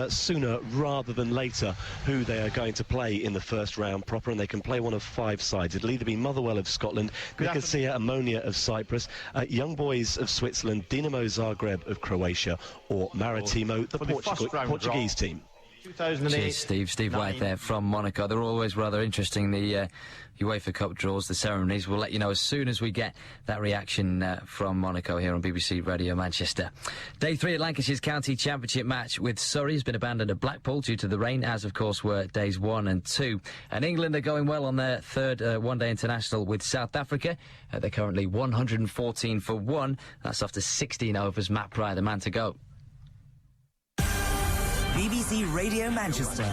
Sooner rather than later who they are going to play in the first round proper, and they can play one of 5 sides. It'll either be Motherwell of Scotland, Nicosia Ammonia of Cyprus, Young Boys of Switzerland, Dinamo Zagreb of Croatia, or Maritimo, the Portuguese team. 2008. Cheers, Steve White there from Monaco. They're always rather interesting, the UEFA Cup draws, the ceremonies. We'll let you know as soon as we get that reaction from Monaco here on BBC Radio Manchester. Day 3 at Lancashire's County Championship match with Surrey has been abandoned at Blackpool due to the rain, as of course were days 1 and 2. And England are going well on their third one-day international with South Africa. They're currently 114 for 1. That's after 16 overs. Matt Pryor, the man to go. BBC Radio Manchester,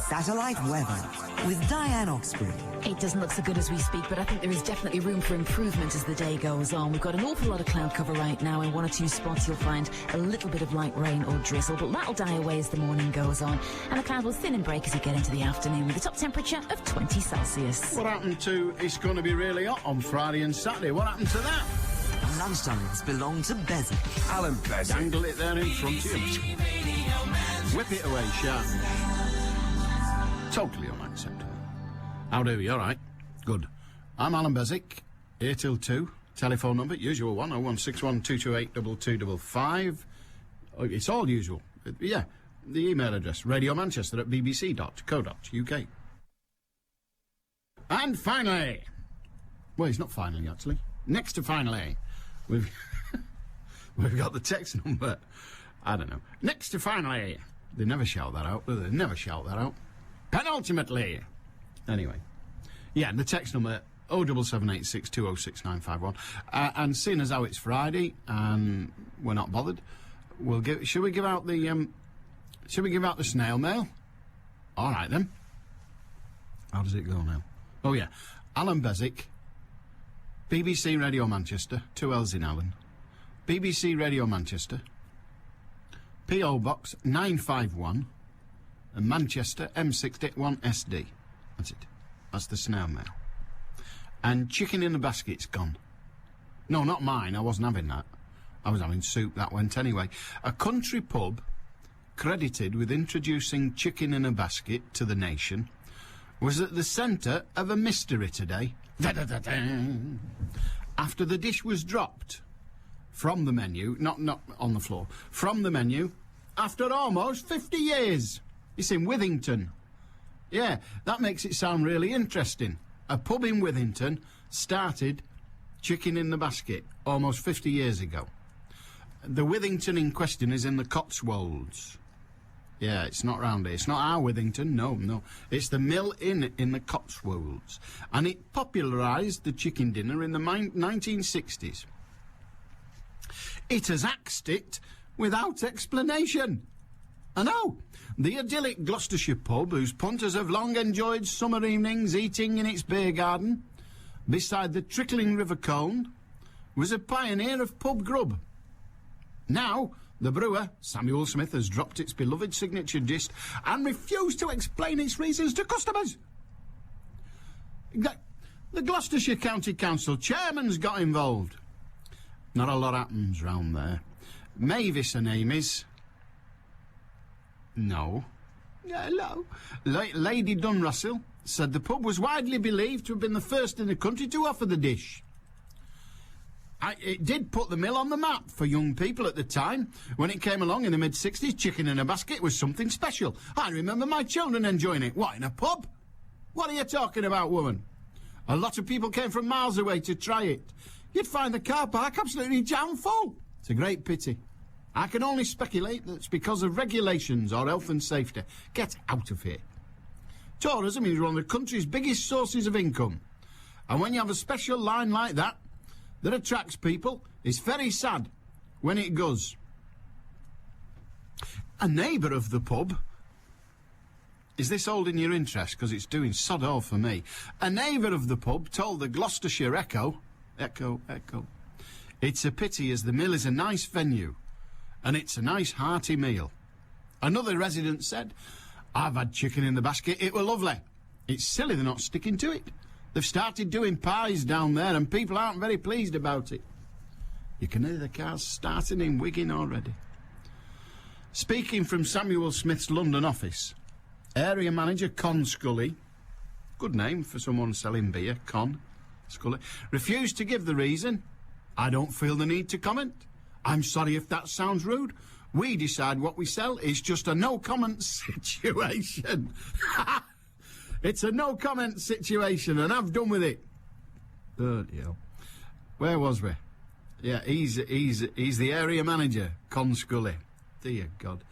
satellite weather with Diane Oxford. It doesn't look so good as we speak, but I think there is definitely room for improvement as the day goes on. We've got an awful lot of cloud cover right now. In 1 or 2 spots you'll find a little bit of light rain or drizzle, but that'll die away as the morning goes on. And the cloud will thin and break as you get into the afternoon with a top temperature of 20 Celsius. What happened to it's going to be really hot on Friday and Saturday? What happened to that? Lunchtimes belong to Beswick. Allan Beswick. Dangle it there in front of you. Whip it away, sharp. Totally unacceptable. How do you? All right. Good. I'm Allan Beswick, here till 2. Telephone number, usual one, 0161228 2255. Oh, it's all usual. Yeah. The email address, radiomanchester@bbc.co.uk. And finally, well, it's not finally, actually. Next to finally, we've got the text number. I don't know. Next to finally. They never shout that out, do they? Never shout that out. Penultimately. Anyway. Yeah, the text number, 07786206951. And seeing as how it's Friday, and we're not bothered, should we give out the snail mail? All right, then. How does it go now? Oh, yeah. Allan Beswick, BBC Radio Manchester, 2 L's in Allen. BBC Radio Manchester, P.O. Box 951, and Manchester M681SD. That's it. That's the snail mail. And chicken in a basket's gone. No, not mine. I wasn't having that. I was having soup. That went anyway. A country pub credited with introducing chicken in a basket to the nation was at the centre of a mystery today. After the dish was dropped from the menu, not on the floor, from the menu, after almost 50 years. It's in Withington. Yeah, that makes it sound really interesting. A pub in Withington started chicken in the basket almost 50 years ago. The Withington in question is in the Cotswolds. Yeah, it's not round here. It's not our Withington, no. It's the Mill Inn in the Cotswolds. And it popularised the chicken dinner in the 1960s. It has axed it without explanation. I know. The idyllic Gloucestershire pub, whose punters have long enjoyed summer evenings eating in its beer garden, beside the trickling River Colne, was a pioneer of pub grub. Now, the brewer, Samuel Smith, has dropped its beloved signature dish and refused to explain its reasons to customers. The Gloucestershire County Council chairman's got involved. Not a lot happens round there. Mavis, her name is. No. Hello. Lady Dunrussell said the pub was widely believed to have been the first in the country to offer the dish. It did put the mill on the map for young people at the time. When it came along in the mid-60s, chicken in a basket was something special. I remember my children enjoying it. What, in a pub? What are you talking about, woman? A lot of people came from miles away to try it. You'd find the car park absolutely jam full. It's a great pity. I can only speculate that it's because of regulations or health and safety. Get out of here. Tourism is one of the country's biggest sources of income. And when you have a special line like that attracts people, it's very sad when it goes. A neighbour of the pub... Is this holding your interest? Because it's doing sod all for me. A neighbour of the pub told the Gloucestershire Echo... Echo. It's a pity, as the mill is a nice venue, and it's a nice hearty meal. Another resident said, I've had chicken in the basket, it were lovely. It's silly they're not sticking to it. They've started doing pies down there, and people aren't very pleased about it. You can hear the cars starting in Wigan already. Speaking from Samuel Smith's London office, area manager Con Scully, good name for someone selling beer, Con Scully, refused to give the reason. I don't feel the need to comment. I'm sorry if that sounds rude. We decide what we sell. It's just a no-comment situation. It's a no-comment situation, and I've done with it. Bloody hell. Where was we? Yeah, he's the area manager, Con Scully. Dear God.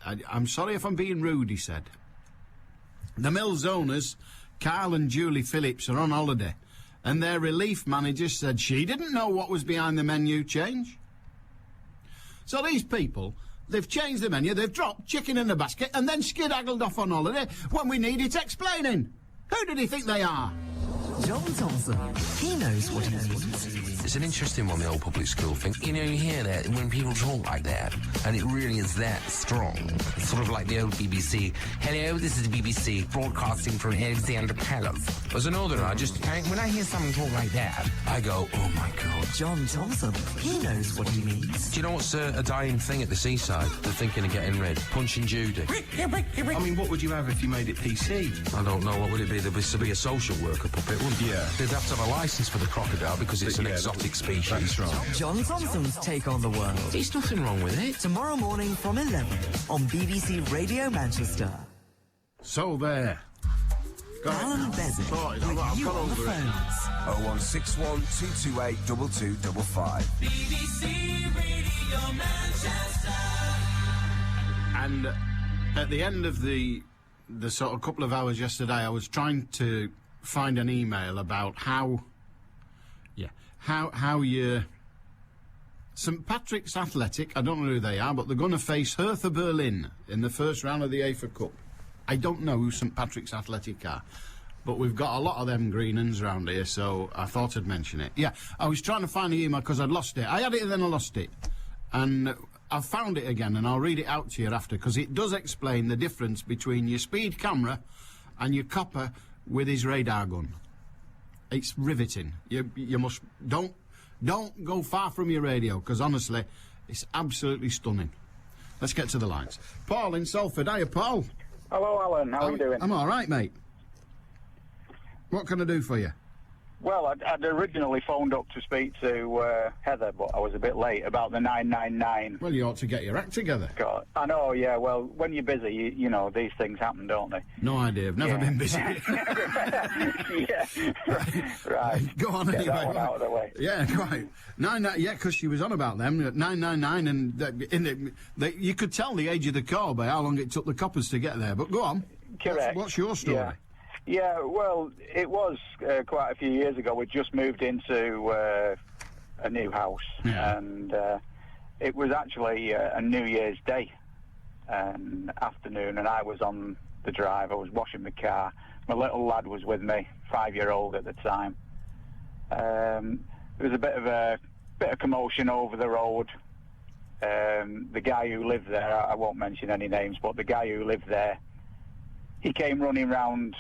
I'm sorry if I'm being rude, he said. The mill's owners, Carl and Julie Phillips, are on holiday, and their relief manager said she didn't know what was behind the menu change. So these people, they've changed the menu, they've dropped chicken in the basket, and then skedaddled off on holiday when we need it explaining. Who did he think they are? John Thompson, he knows what he means. It's an interesting one, the old public school thing. You know, you hear that when people talk like that, and it really is that strong. It's sort of like the old BBC. Hello, this is the BBC, broadcasting from Alexander Palace. As a northerner, when I hear someone talk like that, I go, oh my God. John Thompson, he knows what he means. Do you know what's a dying thing at the seaside? They're thinking of getting rid. Punch and Judy. I mean, what would you have if you made it PC? I don't know, what would it be? There'd be a social worker puppet, wouldn't it? Yeah. They'd have to have a licence for the crocodile because it's an exotic species. That's right. John Thompson's take on the world. There's nothing wrong with it. Tomorrow morning from 11 on BBC Radio Manchester. So there. Allan Beswick Sorry, with I've you got on the over it. phones. 0161 228 2255. BBC Radio Manchester. And at the end of the sort of couple of hours yesterday, I was trying to find an email about how you... St Patrick's Athletic, I don't know who they are, but they're going to face Hertha Berlin in the first round of the AFA Cup. I don't know who St Patrick's Athletic are, but we've got a lot of them green uns round here, so I thought I'd mention it. Yeah, I was trying to find the email because I'd lost it. I had it and then I lost it. And I found it again, and I'll read it out to you after, because it does explain the difference between your speed camera and your copper with his radar gun. It's riveting. You must... Don't go far from your radio, because honestly, it's absolutely stunning. Let's get to the lines. Paul in Salford. Hiya, Paul. Hello, Alan. How are you doing? I'm all right, mate. What can I do for you? Well, I'd originally phoned up to speak to Heather, but I was a bit late about the 999. Well, you ought to get your act together. God, I know, yeah. Well, when you're busy, you know, these things happen, don't they? No idea. I've never been busy. Yeah. Right. Go on, Get anyway. that one out of the way. Yeah, quite. Yeah, because she was on about them. 999, and you could tell the age of the car by how long it took the coppers to get there. But go on. Correct. What's your story? Yeah, well, it was quite a few years ago. We'd just moved into a new house, and it was actually a New Year's Day afternoon, and I was on the drive. I was washing my car. My little lad was with me, 5-year-old at the time. There was a bit of commotion over the road. The guy who lived there, I won't mention any names, but the guy who lived there, he came running round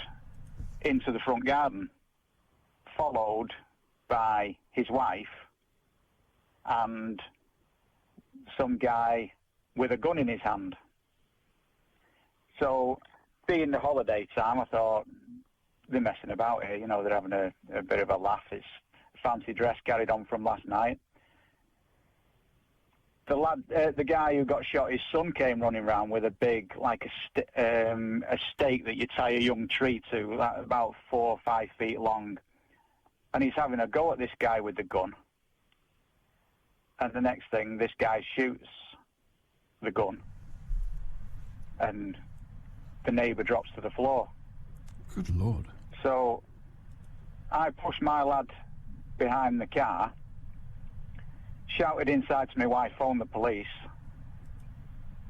into the front garden, followed by his wife and some guy with a gun in his hand. So, being the holiday time, I thought, they're messing about here, you know, they're having a bit of a laugh. It's fancy dress carried on from last night. The guy who got shot, his son came running around with a big, like a stake that you tie a young tree to, about 4 or 5 feet long. And he's having a go at this guy with the gun. And the next thing, this guy shoots the gun. And the neighbour drops to the floor. Good Lord. So I pushed my lad behind the car, shouted inside to my wife, phoned the police.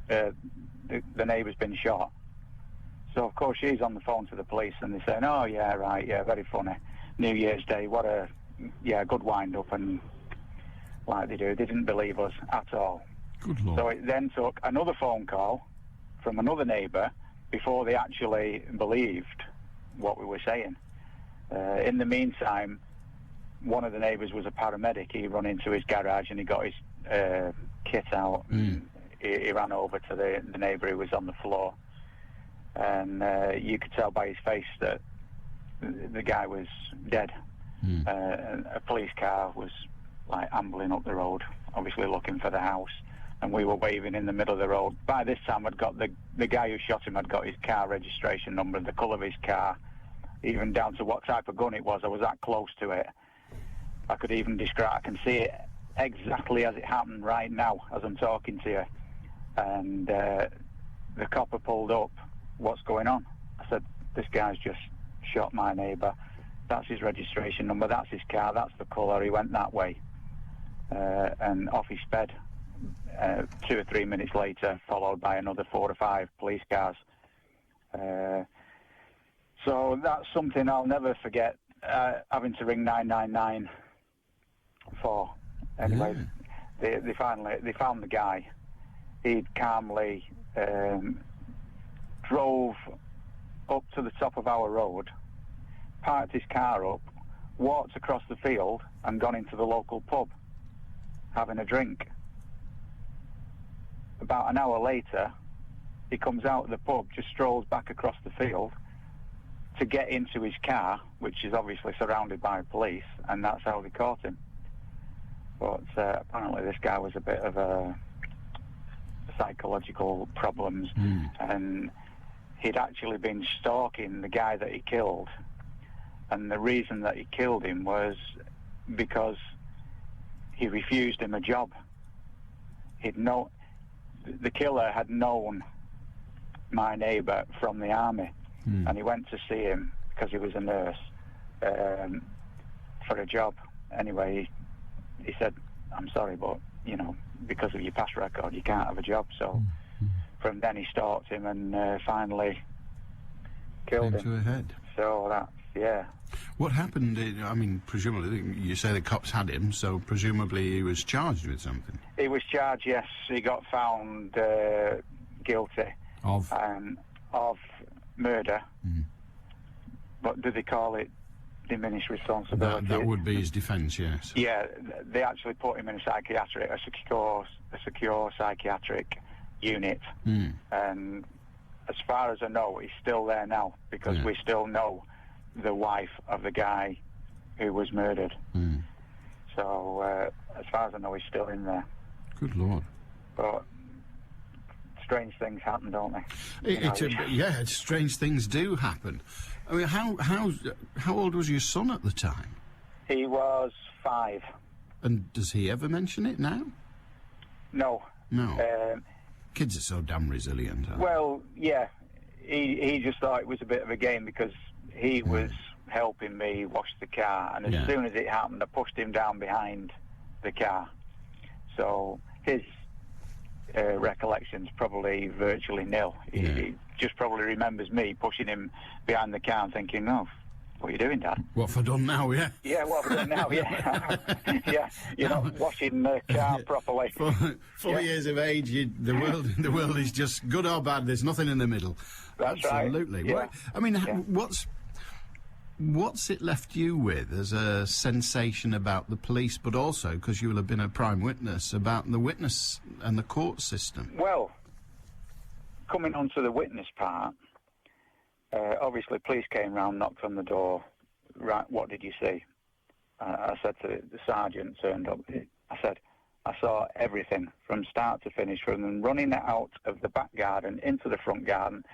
The neighbour's been shot. So, of course, she's on the phone to the police, and they're saying, oh, yeah, right, yeah, very funny. New Year's Day, what a, good wind-up, and like they do, they didn't believe us at all. Good Lord. So it then took another phone call from another neighbour before they actually believed what we were saying. In the meantime, one of the neighbours was a paramedic. He ran into his garage and he got his kit out. he ran over to the neighbour who was on the floor, and you could tell by his face that the guy was dead. And a police car was like ambling up the road, obviously looking for the house, and we were waving in the middle of the road. By this time, I'd got the guy who shot him had got his car registration number, the colour of his car, even down to what type of gun it was. I was that close to it. I could even describe. I can see it exactly as it happened right now, as I'm talking to you. And the copper pulled up. What's going on? I said, this guy's just shot my neighbour. That's his registration number. That's his car. That's the colour. He went that way. And off he sped. 2 or 3 minutes later, followed by another 4 or 5 police cars. So that's something I'll never forget, having to ring 999 for. Anyway, they found the guy. He'd calmly drove up to the top of our road, parked his car up, walked across the field and gone into the local pub, having a drink. About an hour later, he comes out of the pub, just strolls back across the field to get into his car, which is obviously surrounded by police, and that's how they caught him. But apparently this guy was a bit of a psychological problems, and he'd actually been stalking the guy that he killed, and the reason that he killed him was because he refused him a job. The killer had known my neighbour from the army, and he went to see him because he was a nurse for a job. Anyway, he said, I'm sorry, but, you know, because of your past record, you can't have a job. So from then he stalked him and finally killed him. To a head. So that's, yeah. What happened? I mean, presumably, you say the cops had him, so presumably he was charged with something. He was charged, yes. He got found guilty of murder. But do they call it diminished responsibility? That would be his defence, yes. Yeah, they actually put him in a secure psychiatric unit. And as far as I know, he's still there now, because we still know the wife of the guy who was murdered. So as far as I know, he's still in there. Good Lord. But strange things happen, don't they? Yeah, strange things do happen. I mean, how old was your son at the time? He was 5. And does he ever mention it now? No. Kids are so damn resilient, aren't they? Well, yeah. He just thought it was a bit of a game because he was helping me wash the car, and as soon as it happened, I pushed him down behind the car. So his recollection's probably virtually nil. He just probably remembers me pushing him behind the car and thinking, oh, what are you doing, Dad? What have I done now, yeah? Yeah, what have I done now, yeah. Yeah, you're not washing the car properly. 4 years of age, the world is just good or bad, there's nothing in the middle. That's Absolutely. Right. Yeah. Well, I mean, what's it left you with as a sensation about the police, but also, because you will have been a prime witness, about the witness and the court system? Well, coming on to the witness part, obviously police came round, knocked on the door. Right, what did you see? I said to the sergeant, turned up. I said, I saw everything from start to finish, from them running out of the back garden into the front garden.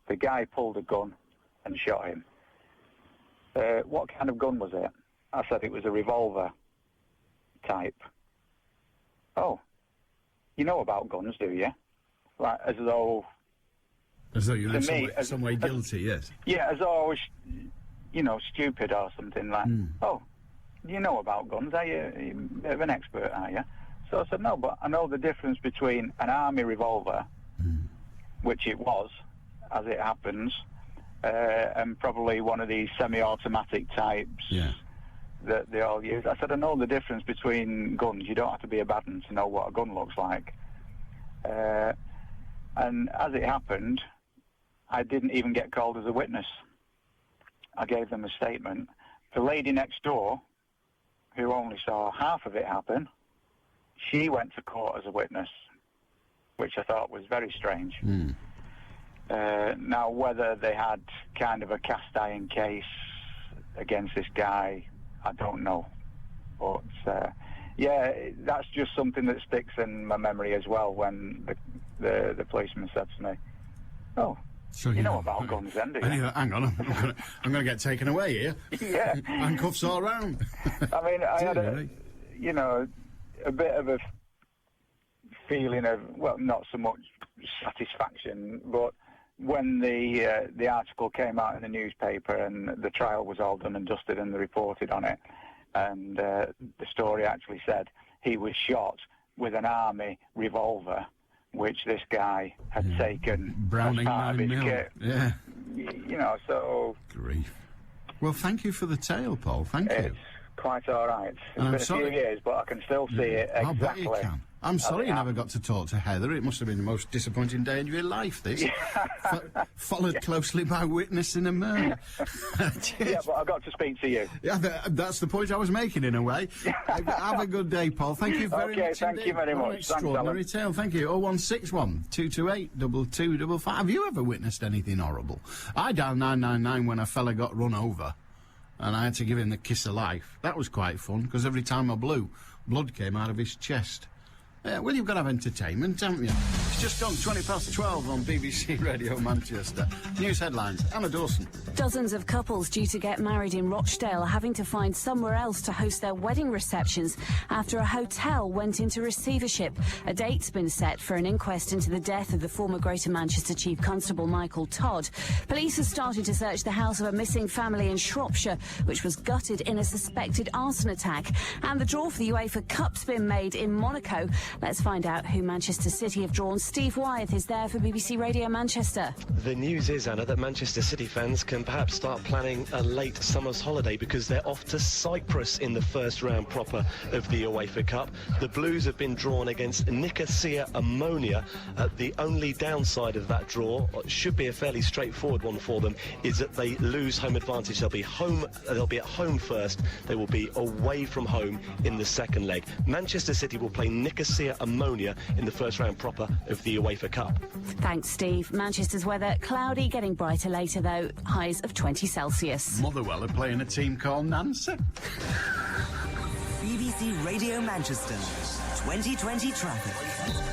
The guy pulled a gun and shot him. What kind of gun was it? I said it was a revolver type. Oh, you know about guns, do you? Like, as though you live some way guilty, yes. Yeah, as though I was, you know, stupid or something like, oh, you know about guns, are you? You're a bit of an expert, are you? So I said, no, but I know the difference between an army revolver, which it was, as it happens, and probably one of these semi-automatic types that they all use. I said, I know the difference between guns. You don't have to be a bad one to know what a gun looks like. And as it happened, I didn't even get called as a witness. I gave them a statement. The lady next door, who only saw half of it happen, she went to court as a witness, which I thought was very strange. Now, whether they had kind of a cast iron case against this guy, I don't know. But, yeah, that's just something that sticks in my memory as well when the policeman said to me, "Oh, so you know about guns then, do you?" Anyway, hang on, I'm going to get taken away here. Yeah. Handcuffs all round. I mean, I had a bit of a feeling of, well, not so much satisfaction, but when the article came out in the newspaper and the trial was all done and dusted and they reported on it, and the story actually said he was shot with an army revolver, which this guy had taken Browning as part of his 9mm. kit. Yeah. You know, so... Grief. Well, thank you for the tale, Paul. Thank you. It's quite all right. It's been a few years, but I can still see it exactly. I bet you can. I'm sorry you never got to talk to Heather. It must have been the most disappointing day of your life, this. Followed closely by witnessing a murder. Yeah, but I got to speak to you. Yeah, that's the point I was making, in a way. Have a good day, Paul. Thank you very much. Okay, thank you very much. Extraordinary tale. Thank you. 0161 228 2255. Have you ever witnessed anything horrible? I dialed 999 when a fella got run over, and I had to give him the kiss of life. That was quite fun, because every time I blew, blood came out of his chest. Well, you've got to have entertainment, haven't you? It's just gone 12 on BBC Radio Manchester. News headlines. Anna Dawson. Dozens of couples due to get married in Rochdale are having to find somewhere else to host their wedding receptions after a hotel went into receivership. A date's been set for an inquest into the death of the former Greater Manchester Chief Constable Michael Todd. Police have started to search the house of a missing family in Shropshire, which was gutted in a suspected arson attack. And the draw for the UEFA Cup's been made in Monaco. Let's find out who Manchester City have drawn. Steve Wyeth is there for BBC Radio Manchester. The news is, Anna, that Manchester City fans can perhaps start planning a late summer's holiday because they're off to Cyprus in the first round proper of the UEFA Cup. The Blues have been drawn against Nicosia Ammonia. The only downside of that draw, should be a fairly straightforward one for them, is that they lose home advantage. They'll be at home first. They will be away from home in the second leg. Manchester City will play Nicosia Ammonia in the first round proper of the UEFA Cup. Thanks, Steve. Manchester's weather cloudy, getting brighter later though. Highs of 20 Celsius. Motherwell are playing a team called Nancy. BBC Radio Manchester 2020 traffic.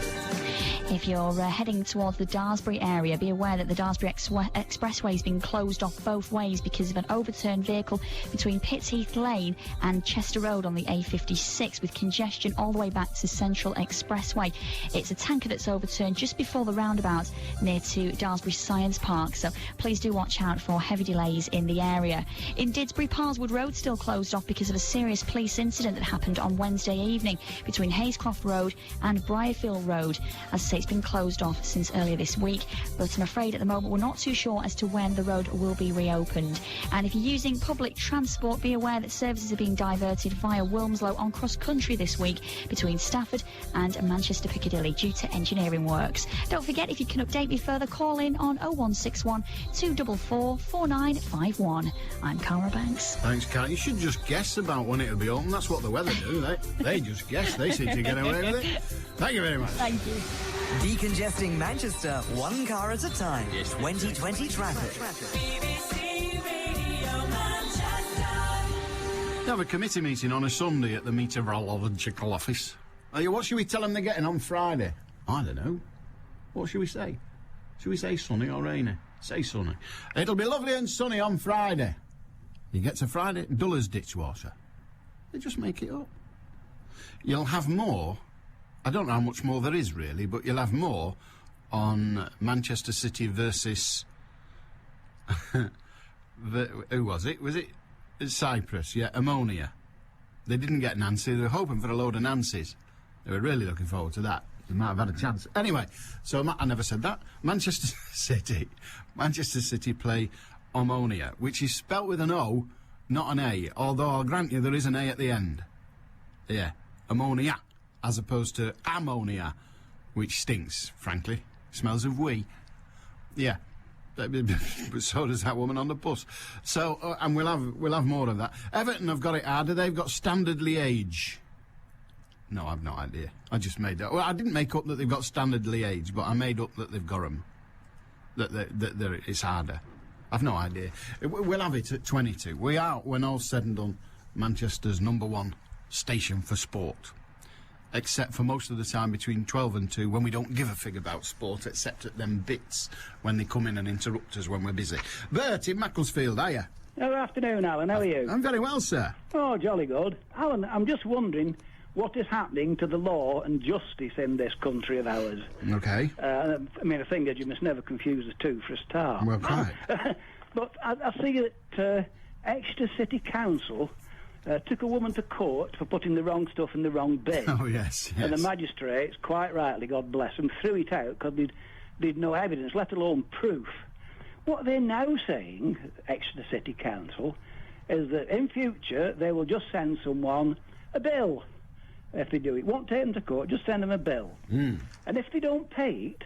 If you're heading towards the Daresbury area, be aware that the Daresbury Expressway has been closed off both ways because of an overturned vehicle between Pittsheath Lane and Chester Road on the A56, with congestion all the way back to Central Expressway. It's a tanker that's overturned just before the roundabout near to Daresbury Science Park, so please do watch out for heavy delays in the area. In Didsbury, Parswood Road still closed off because of a serious police incident that happened on Wednesday evening between Hayescroft Road and Briarfield Road. As I say, it's been closed off since earlier this week, but I'm afraid at the moment we're not too sure as to when the road will be reopened. And if you're using public transport, be aware that services are being diverted via Wilmslow on cross-country this week between Stafford and Manchester Piccadilly due to engineering works. Don't forget, if you can update me further, call in on 0161 244 4951. I'm Cara Banks. Thanks, Cara. You should just guess about when it'll be open. That's what the weather do. They just guess. They seem to get away with it. Thank you very much. Thank you. Decongesting Manchester, one car at a time. 2020 traffic. BBC Radio Manchester. They have a committee meeting on a Sunday at the meteorological office. What should we tell them they're getting on Friday? I don't know. What should we say? Should we say sunny or rainy? Say sunny. It'll be lovely and sunny on Friday. You get to Friday, dull as ditchwater. They just make it up. You'll have more. I don't know how much more there is, really, but you'll have more on Manchester City versus... who was it? Was it Cyprus? Yeah, Ammonia. They didn't get Nancy. They were hoping for a load of Nancy's. They were really looking forward to that. They might have had a chance. Anyway, so I never said that. Manchester City play Ammonia, which is spelt with an O, not an A, although I'll grant you there is an A at the end. Yeah, Ammonia. As opposed to ammonia, which stinks, frankly. Smells of wee. Yeah. But so does that woman on the bus. So, and we'll have more of that. Everton have got it harder. They've got Standard Liège. No, I've no idea. I just made that. Well, I didn't make up that they've got standard age, but I made up that they've got them. That it's harder. I've no idea. We'll have it at 22. We are, when all's said and done, Manchester's #1 station for sport. Except for most of the time between 12 and 2, when we don't give a fig about sport, except at them bits when they come in and interrupt us when we're busy. Bert in Macclesfield, are you? Good afternoon, Alan. How are you? I'm very well, sir. Oh, jolly good. Alan, I'm just wondering what is happening to the law and justice in this country of ours. Okay. I mean, the thing is, you must never confuse the two for a start. Well, quite. But I see that Exeter City Council took a woman to court for putting the wrong stuff in the wrong bin. Oh, yes. And the magistrates, quite rightly, God bless them, threw it out because they'd no evidence, let alone proof. What they're now saying, Exeter City Council, is that in future they will just send someone a bill if they do it. Won't take them to court, just send them a bill. And if they don't pay it,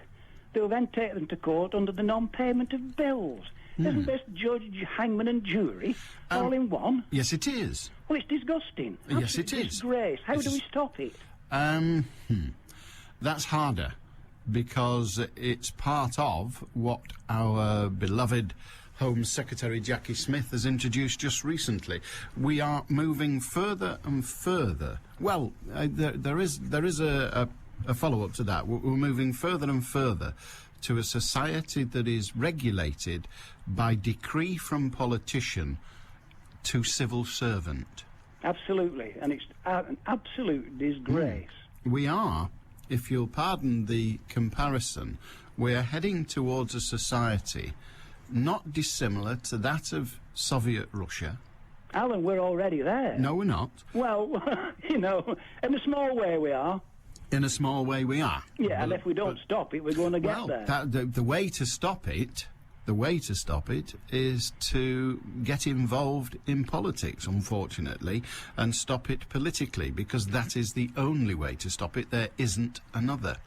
they'll then take them to court under the non-payment of bills. Isn't this judge, hangman and jury all in one? Yes, it is. Well, it's disgusting. Yes, it is. Disgrace. How do we stop it? That's harder, because it's part of what our beloved Home Secretary Jackie Smith has introduced just recently. We are moving further and further. Well, there is a follow-up to that. We're moving further and further to a society that is regulated by decree from politician to civil servant. Absolutely, and it's an absolute disgrace. We are, if you'll pardon the comparison, we're heading towards a society not dissimilar to that of Soviet Russia. Alan, we're already there. No, we're not. Well, you know, in a small way we are. In a small way we are. Yeah, and if we don't stop it, we're going to get there. The way to stop it, is to get involved in politics, unfortunately, and stop it politically, because that is the only way to stop it. There isn't another.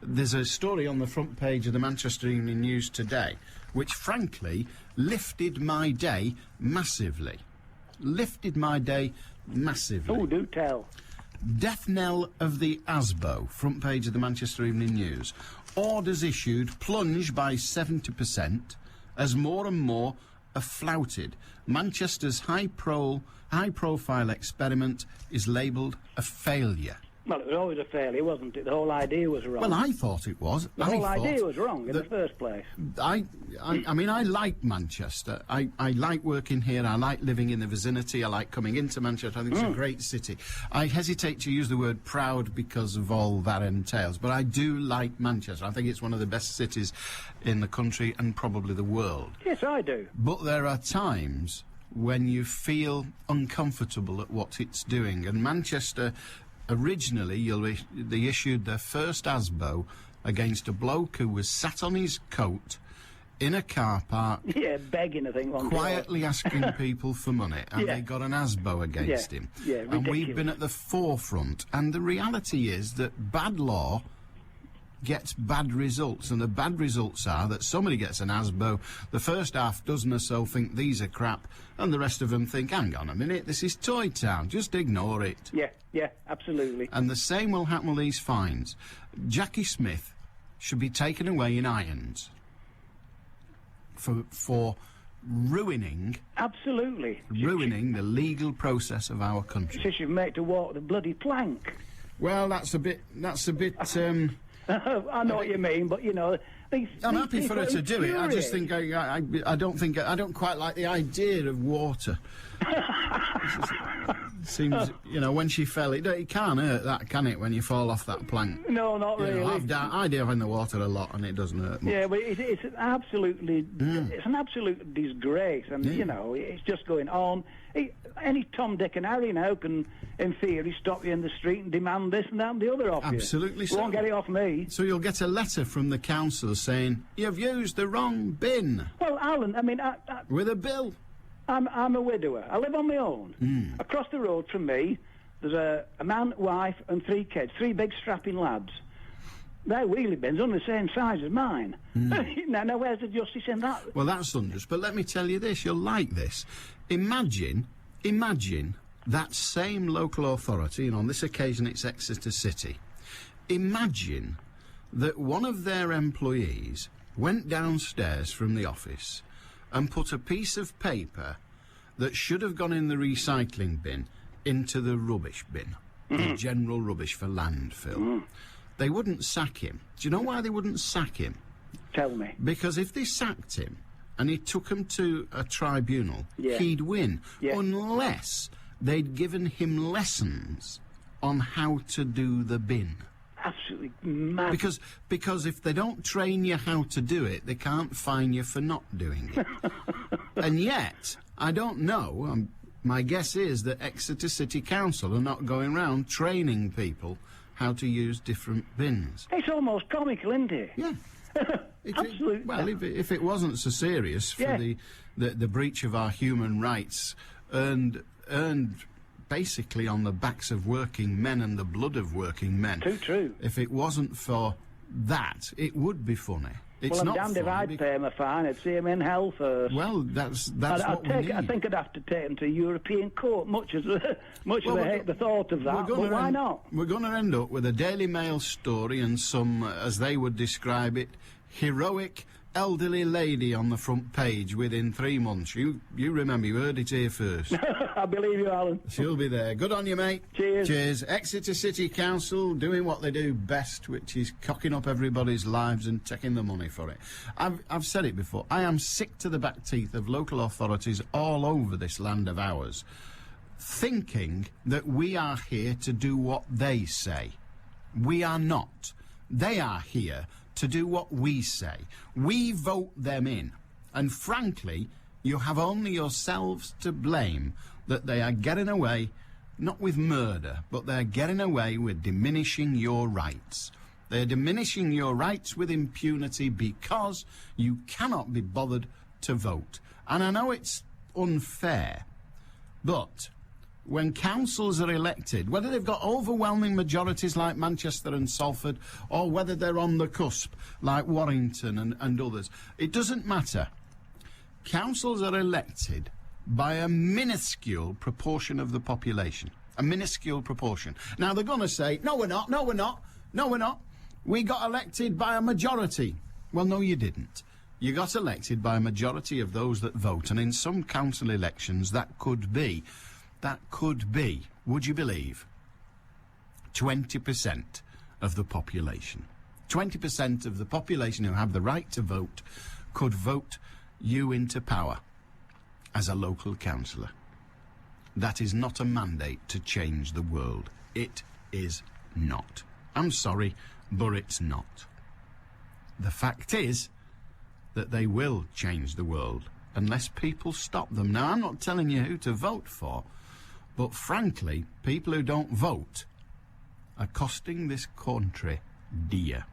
There's a story on the front page of the Manchester Evening News today, which, frankly, lifted my day massively. Oh, do tell. Death knell of the ASBO, front page of the Manchester Evening News. Orders issued plunge by 70% as more and more are flouted. Manchester's high-profile experiment is labelled a failure. Well, it was always a failure, wasn't it? The whole idea was wrong. Well, I thought it was. The whole idea was wrong in the first place. I mean, I like Manchester. I like working here. I like living in the vicinity. I like coming into Manchester. I think it's a great city. I hesitate to use the word proud because of all that entails, but I do like Manchester. I think it's one of the best cities in the country and probably the world. Yes, I do. But there are times when you feel uncomfortable at what it's doing, and Manchester... Originally, they issued their first ASBO against a bloke who was sat on his coat in a car park... Yeah, begging, I think. Quietly asking people for money, and they got an ASBO against him. Yeah, ridiculous. And we've been at the forefront, and the reality is that bad law gets bad results, and the bad results are that somebody gets an ASBO, the first half dozen or so think these are crap, and the rest of them think, hang on a minute, this is Toy Town, just ignore it. Yeah, absolutely. And the same will happen with these fines. Jackie Smith should be taken away in irons for ruining... Absolutely. Ruining the legal process of our country. She should make to walk the bloody plank. Well, that's a bit... I know what you mean, but, you know... I'm happy for her to do it. I just think I don't quite like the idea of water. Seems, you know, when she fell, it can't hurt that, can it, when you fall off that plank? No, not really. I dive in the water a lot, and it doesn't hurt much. Yeah, but it's an absolute disgrace, and you know, it's just going on. Any Tom, Dick, and Harry now can, in theory, stop you in the street and demand this and that and the other off you. Absolutely. Won't get it off me. So you'll get a letter from the council saying you've used the wrong bin. Well, Alan, I mean, with a bill. I'm a widower. I live on my own. Across the road from me, there's a man, wife, and 3 kids, 3 big strapping lads. Their wheelie bin's only the same size as mine. Now, where's the justice in that? Well, that's thunderous. But let me tell you this: you'll like this. Imagine that same local authority, and on this occasion it's Exeter City, imagine that one of their employees went downstairs from the office and put a piece of paper that should have gone in the recycling bin into the rubbish bin, the general rubbish for landfill. They wouldn't sack him. Do you know why they wouldn't sack him? Tell me. Because if they sacked him and he took him to a tribunal, he'd win, unless they'd given him lessons on how to do the bin. Absolutely mad. Because if they don't train you how to do it, they can't fine you for not doing it. And yet, I don't know, my guess is that Exeter City Council are not going round training people how to use different bins. It's almost comical, isn't it? Yeah. Absolutely. Well, if it wasn't so serious for the breach of our human rights earned basically on the backs of working men and the blood of working men. Too true. If it wasn't for that, it would be funny. It's I'm not damned if I'd pay him a fine. I'd see him in hell first. Well, that's what we need. I think I'd have to take him to European court, much as I hate the thought of that, but why not? We're going to end up with a Daily Mail story and some, as they would describe it, heroic elderly lady on the front page within 3 months. You remember, you heard it here first. I believe you, Alan. She'll be there. Good on you, mate. Cheers. Cheers. Exeter City Council doing what they do best, which is cocking up everybody's lives and taking the money for it. I've said it before. I am sick to the back teeth of local authorities all over this land of ours thinking that we are here to do what they say. We are not. They are here to do what we say. We vote them in. And frankly, you have only yourselves to blame that they are getting away, not with murder, but they're getting away with diminishing your rights. They're diminishing your rights with impunity because you cannot be bothered to vote. And I know it's unfair, but when councils are elected, whether they've got overwhelming majorities like Manchester and Salford, or whether they're on the cusp like Warrington and others, it doesn't matter. Councils are elected by a minuscule proportion of the population. A minuscule proportion. Now, they're going to say, no, we're not, no, we're not, no, we're not. We got elected by a majority. Well, no, you didn't. You got elected by a majority of those that vote, and in some council elections that could be, would you believe, 20% of the population. 20% of the population who have the right to vote could vote you into power as a local councillor. That is not a mandate to change the world. It is not. I'm sorry, but it's not. The fact is that they will change the world unless people stop them. Now, I'm not telling you who to vote for, but frankly, people who don't vote are costing this country dear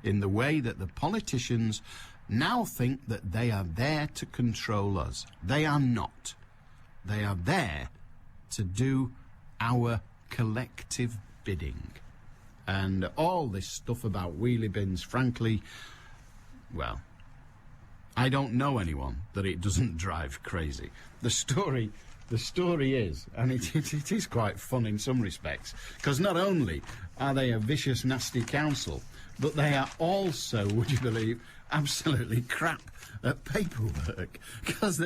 in the way that the politicians now think that they are there to control us. They are not. They are there to do our collective bidding. And all this stuff about wheelie bins, frankly, well, I don't know anyone that it doesn't drive crazy. The story is, and it is quite fun in some respects, because not only are they a vicious, nasty council, but they are also, would you believe, absolutely crap at paperwork, because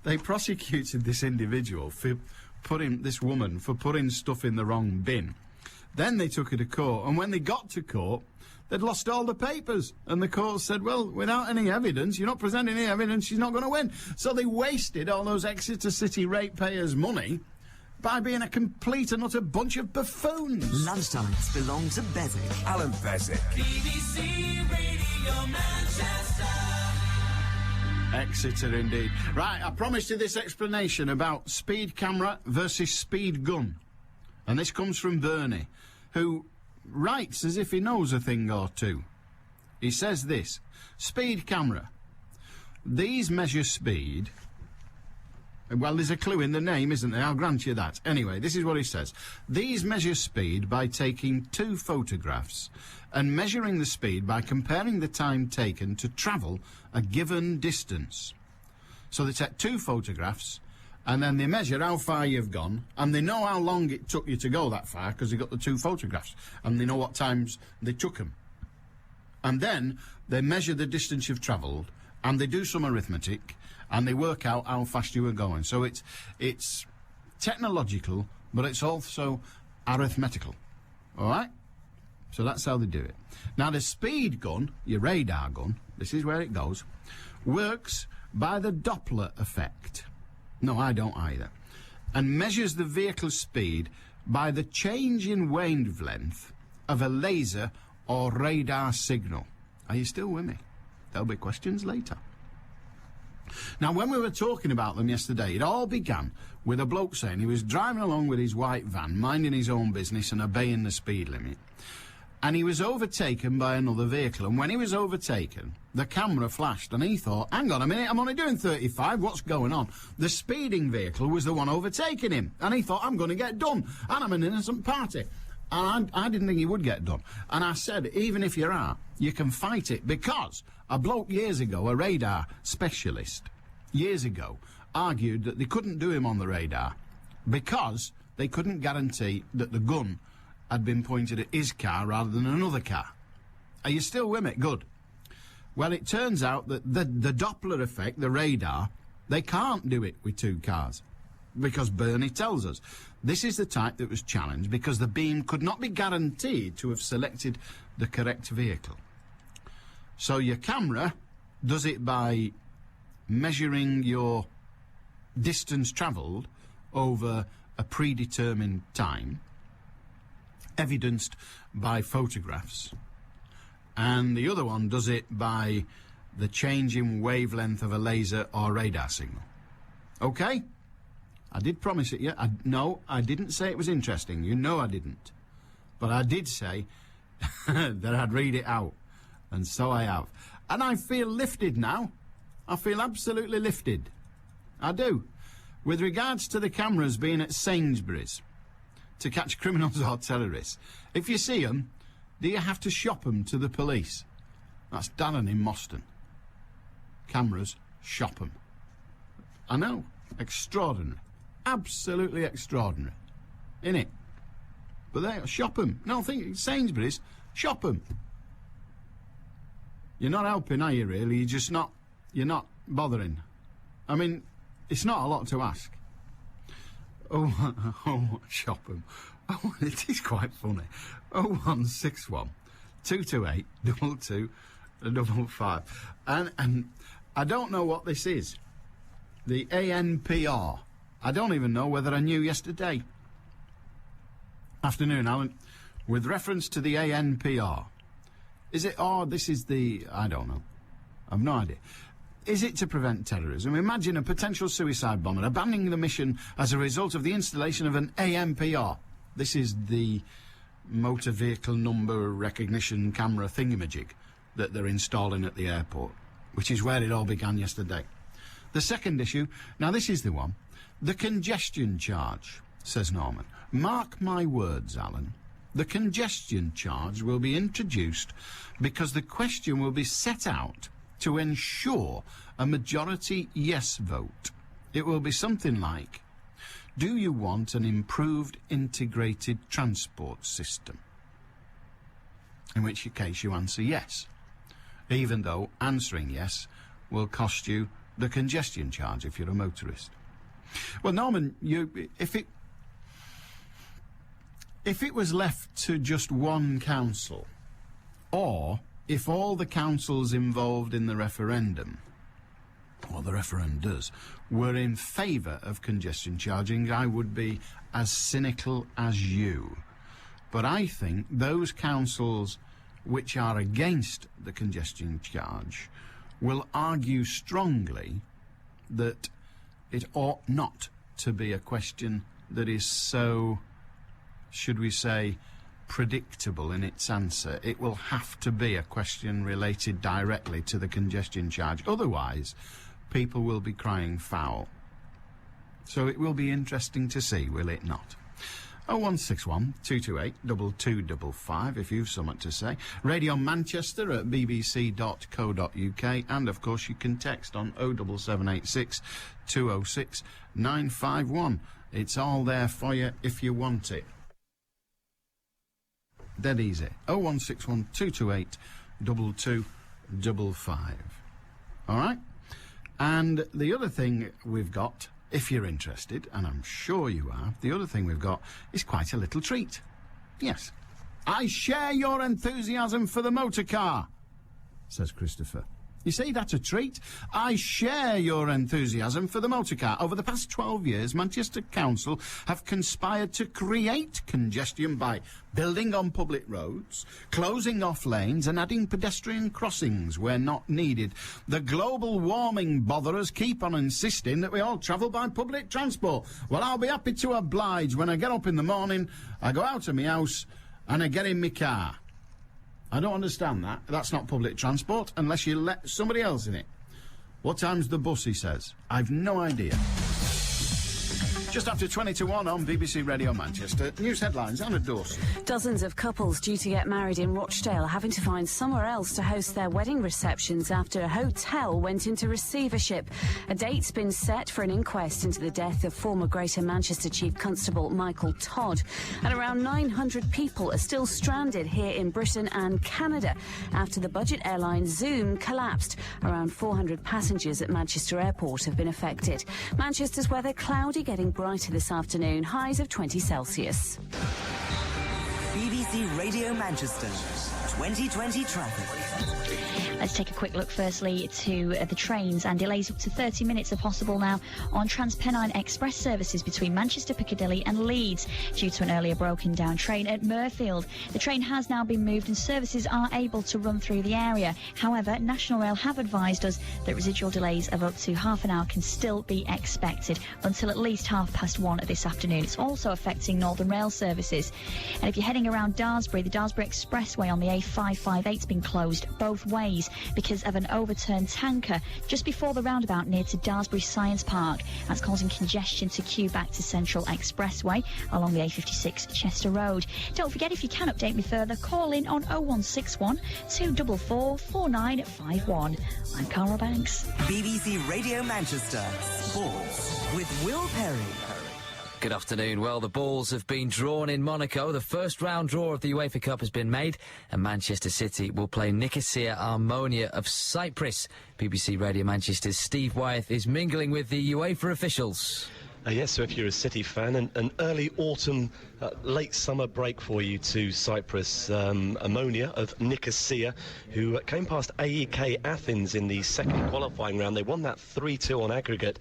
they prosecuted this individual for this woman for putting stuff in the wrong bin. Then they took her to court, and when they got to court, they'd lost all the papers, and the court said, well, without any evidence, you're not presenting any evidence, she's not going to win. So they wasted all those Exeter City ratepayers' money by being a complete and utter bunch of buffoons. Lunchtimes belong to Beswick. Allan Beswick. BBC Radio Manchester. Exeter indeed. Right, I promised you this explanation about speed camera versus speed gun. And this comes from Bernie, who writes as if he knows a thing or two. He says this: speed camera. These measure speed. Well, there's a clue in the name, isn't there? I'll grant you that. Anyway, this is what he says. These measure speed by taking 2 photographs and measuring the speed by comparing the time taken to travel a given distance. So they take 2 photographs And then they measure how far you've gone, and they know how long it took you to go that far, because they got the 2 photographs, and they know what times they took them. And then they measure the distance you've travelled, and they do some arithmetic, and they work out how fast you were going. So it's technological, but it's also arithmetical. All right? So that's how they do it. Now, the speed gun, your radar gun, this is where it goes, works by the Doppler effect. No, I don't either. And measures the vehicle's speed by the change in wavelength of a laser or radar signal. Are you still with me? There'll be questions later. Now, when we were talking about them yesterday, it all began with a bloke saying he was driving along with his white van, minding his own business and obeying the speed limit. And he was overtaken by another vehicle. And when he was overtaken, the camera flashed, and he thought, hang on a minute, I'm only doing 35, what's going on? The speeding vehicle was the one overtaking him. And he thought, I'm going to get done, and I'm an innocent party. And I didn't think he would get done. And I said, even if you are, you can fight it, because a bloke years ago, a radar specialist, years ago, argued that they couldn't do him on the radar because they couldn't guarantee that the gun had been pointed at his car rather than another car. Are you still with me? Good. Well, it turns out that the Doppler effect, the radar, they can't do it with 2 cars, because Bernie tells us this is the type that was challenged because the beam could not be guaranteed to have selected the correct vehicle. So your camera does it by measuring your distance travelled over a predetermined time, evidenced by photographs, and the other one does it by the change in wavelength of a laser or radar signal. Okay? I did promise it, yeah? No, I didn't say it was interesting. You know I didn't. But I did say that I'd read it out, and so I have. And I feel lifted now. I feel absolutely lifted. I do. With regards to the cameras being at Sainsbury's to catch criminals or terrorists, if you see them, do you have to shop them to the police? That's Darren in Moston. Cameras, shop them. I know. Extraordinary. Absolutely extraordinary. Innit? But they shop them. No, think Sainsbury's, shop them. You're not helping, are you, really? You're not bothering. I mean, it's not a lot to ask. Oh, shop them. Oh, it is quite funny. 0161 228 2255. And I don't know what this is. The ANPR. I don't even know whether I knew yesterday. Afternoon, Alan. With reference to the ANPR. Is it, this is the, I don't know. I've no idea. Is it to prevent terrorism? Imagine a potential suicide bomber abandoning the mission as a result of the installation of an ANPR. This is the motor vehicle number recognition camera thingamajig that they're installing at the airport, which is where it all began yesterday. The second issue, now this is the one. The congestion charge, says Norman. Mark my words, Alan. The congestion charge will be introduced because the question will be set out to ensure a majority yes vote. It will be something like, do you want an improved integrated transport system? In which case you answer yes, even though answering yes will cost you the congestion charge if you're a motorist. Well, Norman, if it was left to just one council, or if all the councils involved in the referendum, or the referenders, were in favour of congestion charging, I would be as cynical as you. But I think those councils which are against the congestion charge will argue strongly that it ought not to be a question that is so, should we say, predictable in its answer. It will have to be a question related directly to the congestion charge. Otherwise, people will be crying foul. So it will be interesting to see, will it not? 0161 228 2255 if you've something to say. Radio Manchester at bbc.co.uk, and of course you can text on 07786 206 951. It's all there for you if you want it. Dead easy. 0161 228 2255. All right? And the other thing we've got, if you're interested, and I'm sure you are, the other thing we've got is quite a little treat. Yes. I share your enthusiasm for the motor car, says Christopher. You see, that's a treat. I share your enthusiasm for the motor car. Over the past 12 years, Manchester Council have conspired to create congestion by building on public roads, closing off lanes and adding pedestrian crossings where not needed. The global warming botherers keep on insisting that we all travel by public transport. Well, I'll be happy to oblige. When I get up in the morning, I go out of my house and I get in my car. I don't understand that. That's not public transport unless you let somebody else in it. What time's the bus, he says? I've no idea. Just after 20 to 1 on BBC Radio Manchester. News headlines, Anna Dawson. Dozens of couples due to get married in Rochdale are having to find somewhere else to host their wedding receptions after a hotel went into receivership. A date's been set for an inquest into the death of former Greater Manchester Chief Constable Michael Todd. And around 900 people are still stranded here in Britain and Canada after the budget airline Zoom collapsed. Around 400 passengers at Manchester Airport have been affected. Manchester's weather cloudy, getting brighter this afternoon, highs of 20 Celsius. BBC Radio Manchester, 2020 traffic. Let's take a quick look firstly to the trains, and delays up to 30 minutes are possible now on TransPennine Express services between Manchester, Piccadilly and Leeds due to an earlier broken down train at Murfield. The train has now been moved and services are able to run through the area. However, National Rail have advised us that residual delays of up to half an hour can still be expected until at least 1:30 this afternoon. It's also affecting Northern Rail services. And if you're heading around Daresbury, the Daresbury Expressway on the A558's been closed both ways because of an overturned tanker just before the roundabout near to Daresbury Science Park. That's causing congestion to queue back to Central Expressway along the A56 Chester Road. Don't forget, if you can update me further, call in on 0161 244 4951. I'm Cara Banks. BBC Radio Manchester, Sports with Will Perry. Good afternoon. Well, the balls have been drawn in Monaco. The first round draw of the UEFA Cup has been made, and Manchester City will play Nicosia Armonia of Cyprus. BBC Radio Manchester's Steve Wyeth is mingling with the UEFA officials. Yes, so if you're a City fan, an early autumn, late summer break for you to Cyprus. Ammonia of Nicosia, who came past AEK Athens in the second qualifying round. They won that 3-2 on aggregate,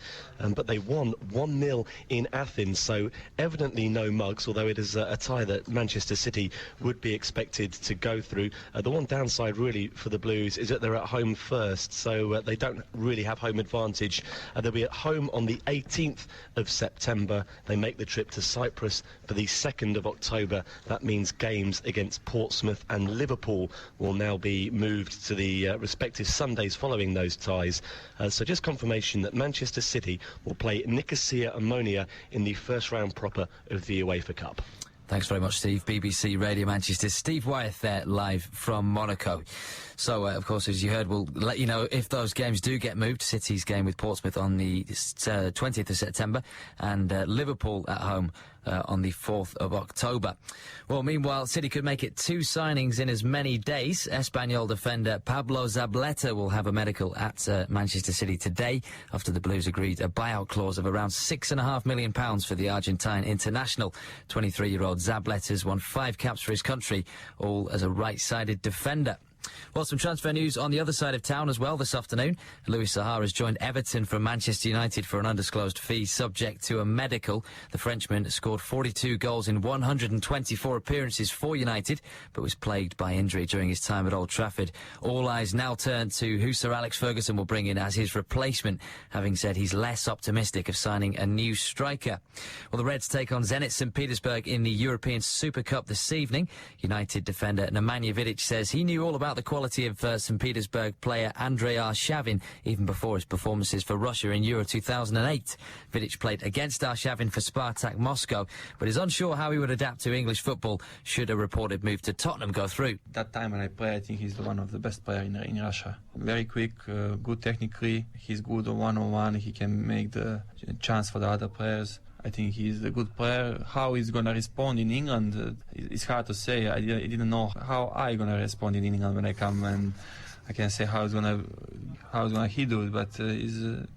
but they won 1-0 in Athens, so evidently no mugs, although it is a tie that Manchester City would be expected to go through. The one downside really for the Blues is that they're at home first, so they don't really have home advantage. They'll be at home on the 18th of September. They make the trip to Cyprus for the 2nd of October. That means games against Portsmouth and Liverpool will now be moved to the respective Sundays following those ties. So just confirmation that Manchester City will play Nicosia Ammonia in the first round proper of the UEFA Cup. Thanks very much, Steve. BBC Radio Manchester. Steve Wyeth there, live from Monaco. So, of course, as you heard, we'll let you know if those games do get moved. City's game with Portsmouth on the 20th of September and Liverpool at home on the 4th of October. Well, meanwhile, City could make it 2 signings in as many days. Espanyol defender Pablo Zabaleta will have a medical at Manchester City today after the Blues agreed a buyout clause of around £6.5 million for the Argentine international. 23-year-old Zabaleta's won 5 caps for his country, all as a right-sided defender. Well, some transfer news on the other side of town as well this afternoon. Louis Saha has joined Everton from Manchester United for an undisclosed fee subject to a medical. The Frenchman scored 42 goals in 124 appearances for United, but was plagued by injury during his time at Old Trafford. All eyes now turn to who Sir Alex Ferguson will bring in as his replacement, having said he's less optimistic of signing a new striker. Well, the Reds take on Zenit St. Petersburg in the European Super Cup this evening. United defender Nemanja Vidic says he knew all about about the quality of St. Petersburg player Andrei Arshavin even before his performances for Russia in Euro 2008. Vidic played against Arshavin for Spartak Moscow, but is unsure how he would adapt to English football should a reported move to Tottenham go through. That time when I play, I think he's one of the best players in Russia. Very quick, good technically, he's good on one-on-one, he can make the chance for the other players. I think he's a good player. How he's going to respond in England, it's hard to say. I didn't know how I'm going to respond in England when I come, and I can't say how he's going to do it, but he's a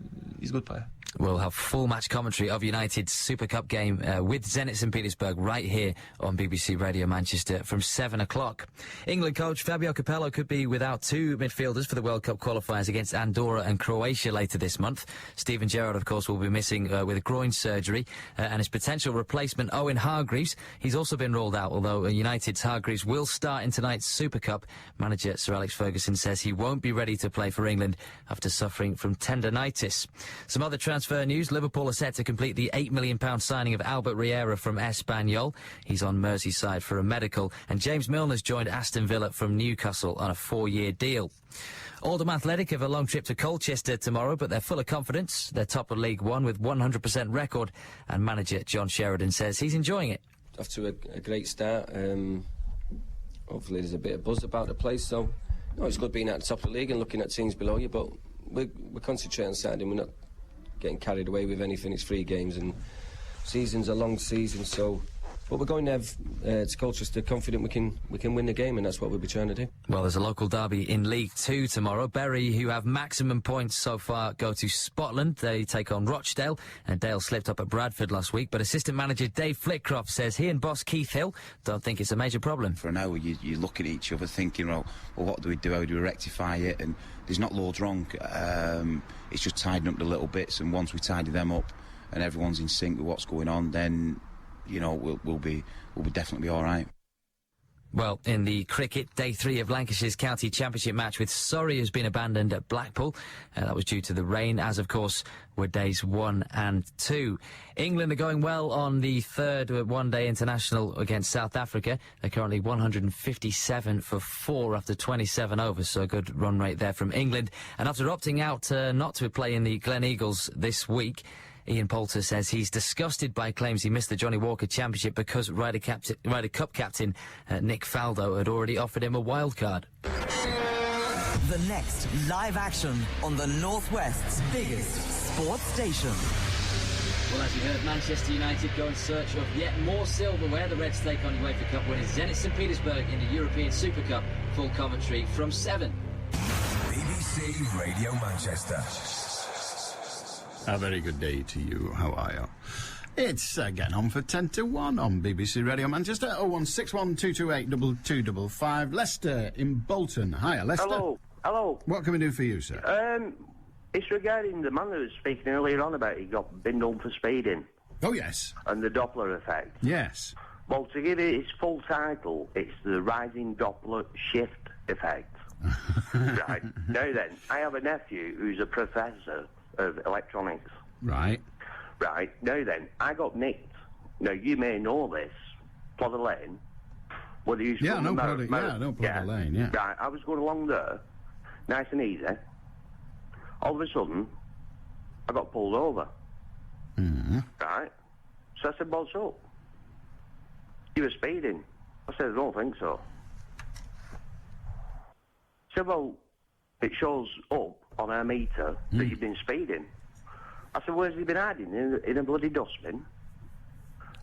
good player. We'll have full match commentary of United's Super Cup game with Zenit St. Petersburg right here on BBC Radio Manchester from 7 o'clock. England coach Fabio Capello could be without two midfielders for the World Cup qualifiers against Andorra and Croatia later this month. Steven Gerrard, of course, will be missing with a groin surgery, and his potential replacement, Owen Hargreaves, he's also been ruled out, although United's Hargreaves will start in tonight's Super Cup. Manager Sir Alex Ferguson says he won't be ready to play for England after suffering from tendinitis. Some other transfer news. Liverpool are set to complete the £8 million signing of Albert Riera from Espanyol. He's on Merseyside for a medical, and James Milner's joined Aston Villa from Newcastle on a 4-year deal. Oldham Athletic have a long trip to Colchester tomorrow, but they're full of confidence. They're top of League One with 100% record, and manager John Sheridan says he's enjoying it. Off to a great start. Hopefully there's a bit of buzz about the place, so it's good being at the top of the league and looking at teams below you, but we're concentrating on Saturday. We're not getting carried away with anything. It's 3 games and season's a long season, so but we're going to have to Colchester confident we can win the game, and that's what we'll be trying to do. Well, there's a local derby in League 2 tomorrow. Bury, who have maximum points so far, go to Spotland. They take on Rochdale, and Dale slipped up at Bradford last week, but assistant manager Dave Flitcroft says he and boss Keith Hill don't think it's a major problem. For an hour you look at each other thinking, well, what do we do, how do we rectify it, and there's not loads wrong. It's just tidying up the little bits, and once we tidy them up and everyone's in sync with what's going on, then we'll definitely be all right. Well, in the cricket, Day 3 of Lancashire's County Championship match with Surrey has been abandoned at Blackpool. That was due to the rain, as of course were Days 1 and 2. England are going well on the third one-day international against South Africa. They're currently 157 for 4 after 27 overs, so a good run rate there from England. And after opting out not to play in the Glen Eagles this week, Ian Poulter says he's disgusted by claims he missed the Johnny Walker Championship because Ryder Cup captain Nick Faldo had already offered him a wild card. The next live action on the Northwest's biggest sports station. Well, as you heard, Manchester United go in search of yet more silverware. The Reds take on UEFA Cup winners Zenit St. Petersburg in the European Super Cup. Full commentary from 7. BBC Radio Manchester. A very good day to you. How are you? It's getting on for 10 to 1 on BBC Radio Manchester. 0161228 2255. Lester in Bolton. Hiya, Lester. Hello. What can we do for you, sir? It's regarding the man who was speaking earlier on about he got binned on for speeding. Oh, yes. And the Doppler effect. Yes. Well, to give it its full title, it's the rising Doppler shift effect. Right. Now then, I have a nephew who's a professor of electronics. Right. Now then, I got nicked. Now, you may know this. Plodder Lane. Whether you Yeah, no Plodder Lane, yeah. Right, I was going along there, nice and easy. All of a sudden, I got pulled over. Mm-hmm. Right. So I said, what's up? You were speeding. I said, I don't think so. He said, well, it shows up on our meter that you've been speeding. I said, where's he been hiding? In a bloody dustbin.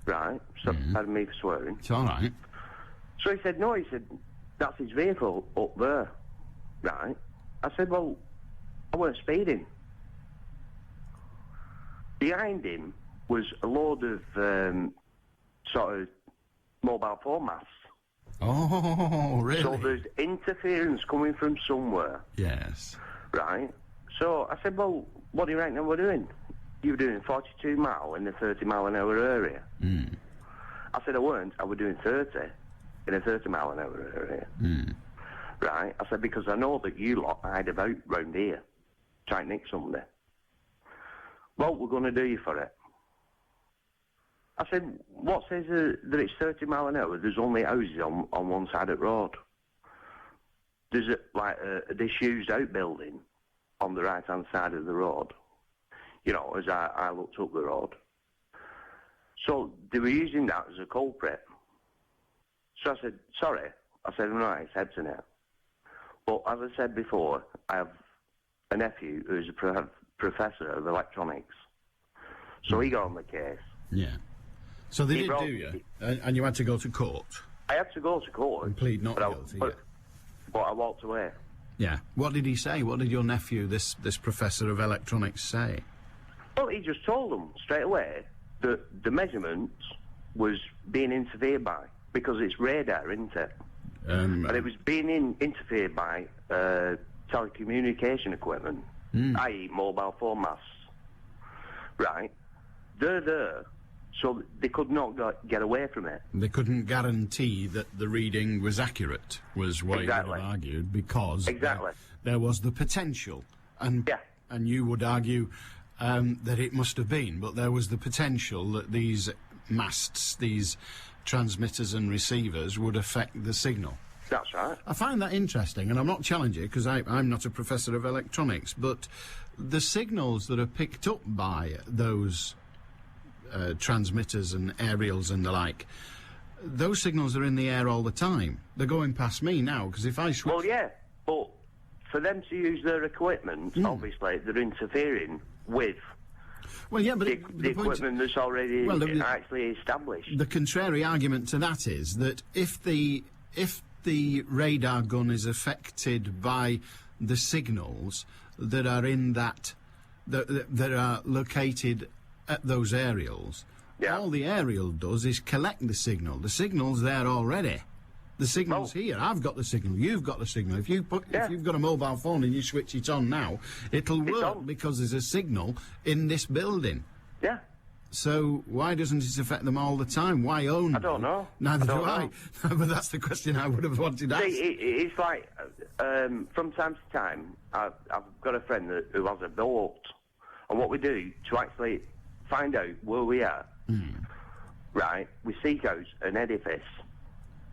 Right. So, pardon me for swearing. It's all right. So he said, no, that's his vehicle up there. Right. I said, well, I weren't speeding. Behind him was a load of sort of mobile phone masts. Oh, really? So there's interference coming from somewhere. Yes. Right. So I said, well, what do you reckon we're doing? You were doing 42 mile in the 30 mile an hour area. I said I weren't. I was doing 30 in a 30 mile an hour area. Right. I said, because I know that you lot hide about round here. Try and nick somebody. Well, we're going to do you for it. I said, what says that it's 30 mile an hour? There's only houses on one side of the road. there's a disused outbuilding on the right-hand side of the road, you know, as I looked up the road. So they were using that as a culprit. So I said, sorry. I said, no, it's Hebden here. But as I said before, I have a nephew who's a professor of electronics. So he got on the case. Yeah. So they did do you, and you had to go to court? I had to go to court. And plead not guilty, but I walked away. Yeah. What did he say? What did your nephew, this professor of electronics, say? Well, he just told them straight away that the measurements was being interfered by, because it's radar, isn't it? And it was being interfered by telecommunication equipment, i.e. mobile phone masts. Right? They're there, so they could not get away from it. They couldn't guarantee that the reading was accurate, was what you would have argued, because there was the potential. And you would argue that it must have been, but there was the potential that these masts, these transmitters and receivers would affect the signal. That's right. I find that interesting, and I'm not challenging it because I'm not a professor of electronics, but the signals that are picked up by those transmitters and aerials and the like, those signals are in the air all the time. They're going past me now, because if I switch... Well, yeah, but for them to use their equipment, obviously, they're interfering with... Well, yeah, but the equipment that's already actually established. The contrary argument to that is that if the radar gun is affected by the signals that are in that are located at those aerials, all the aerial does is collect the signal. The signal's there already. The signal's here. I've got the signal. You've got the signal. If you've got a mobile phone and you switch it on now, it'll work because there's a signal in this building. Yeah. So why doesn't it affect them all the time? Why only? I don't know. Neither do I. But that's the question I would have wanted to ask. It's like, from time to time, I've got a friend who has a boat, and what we do to actually find out where we are, right, we seek out an edifice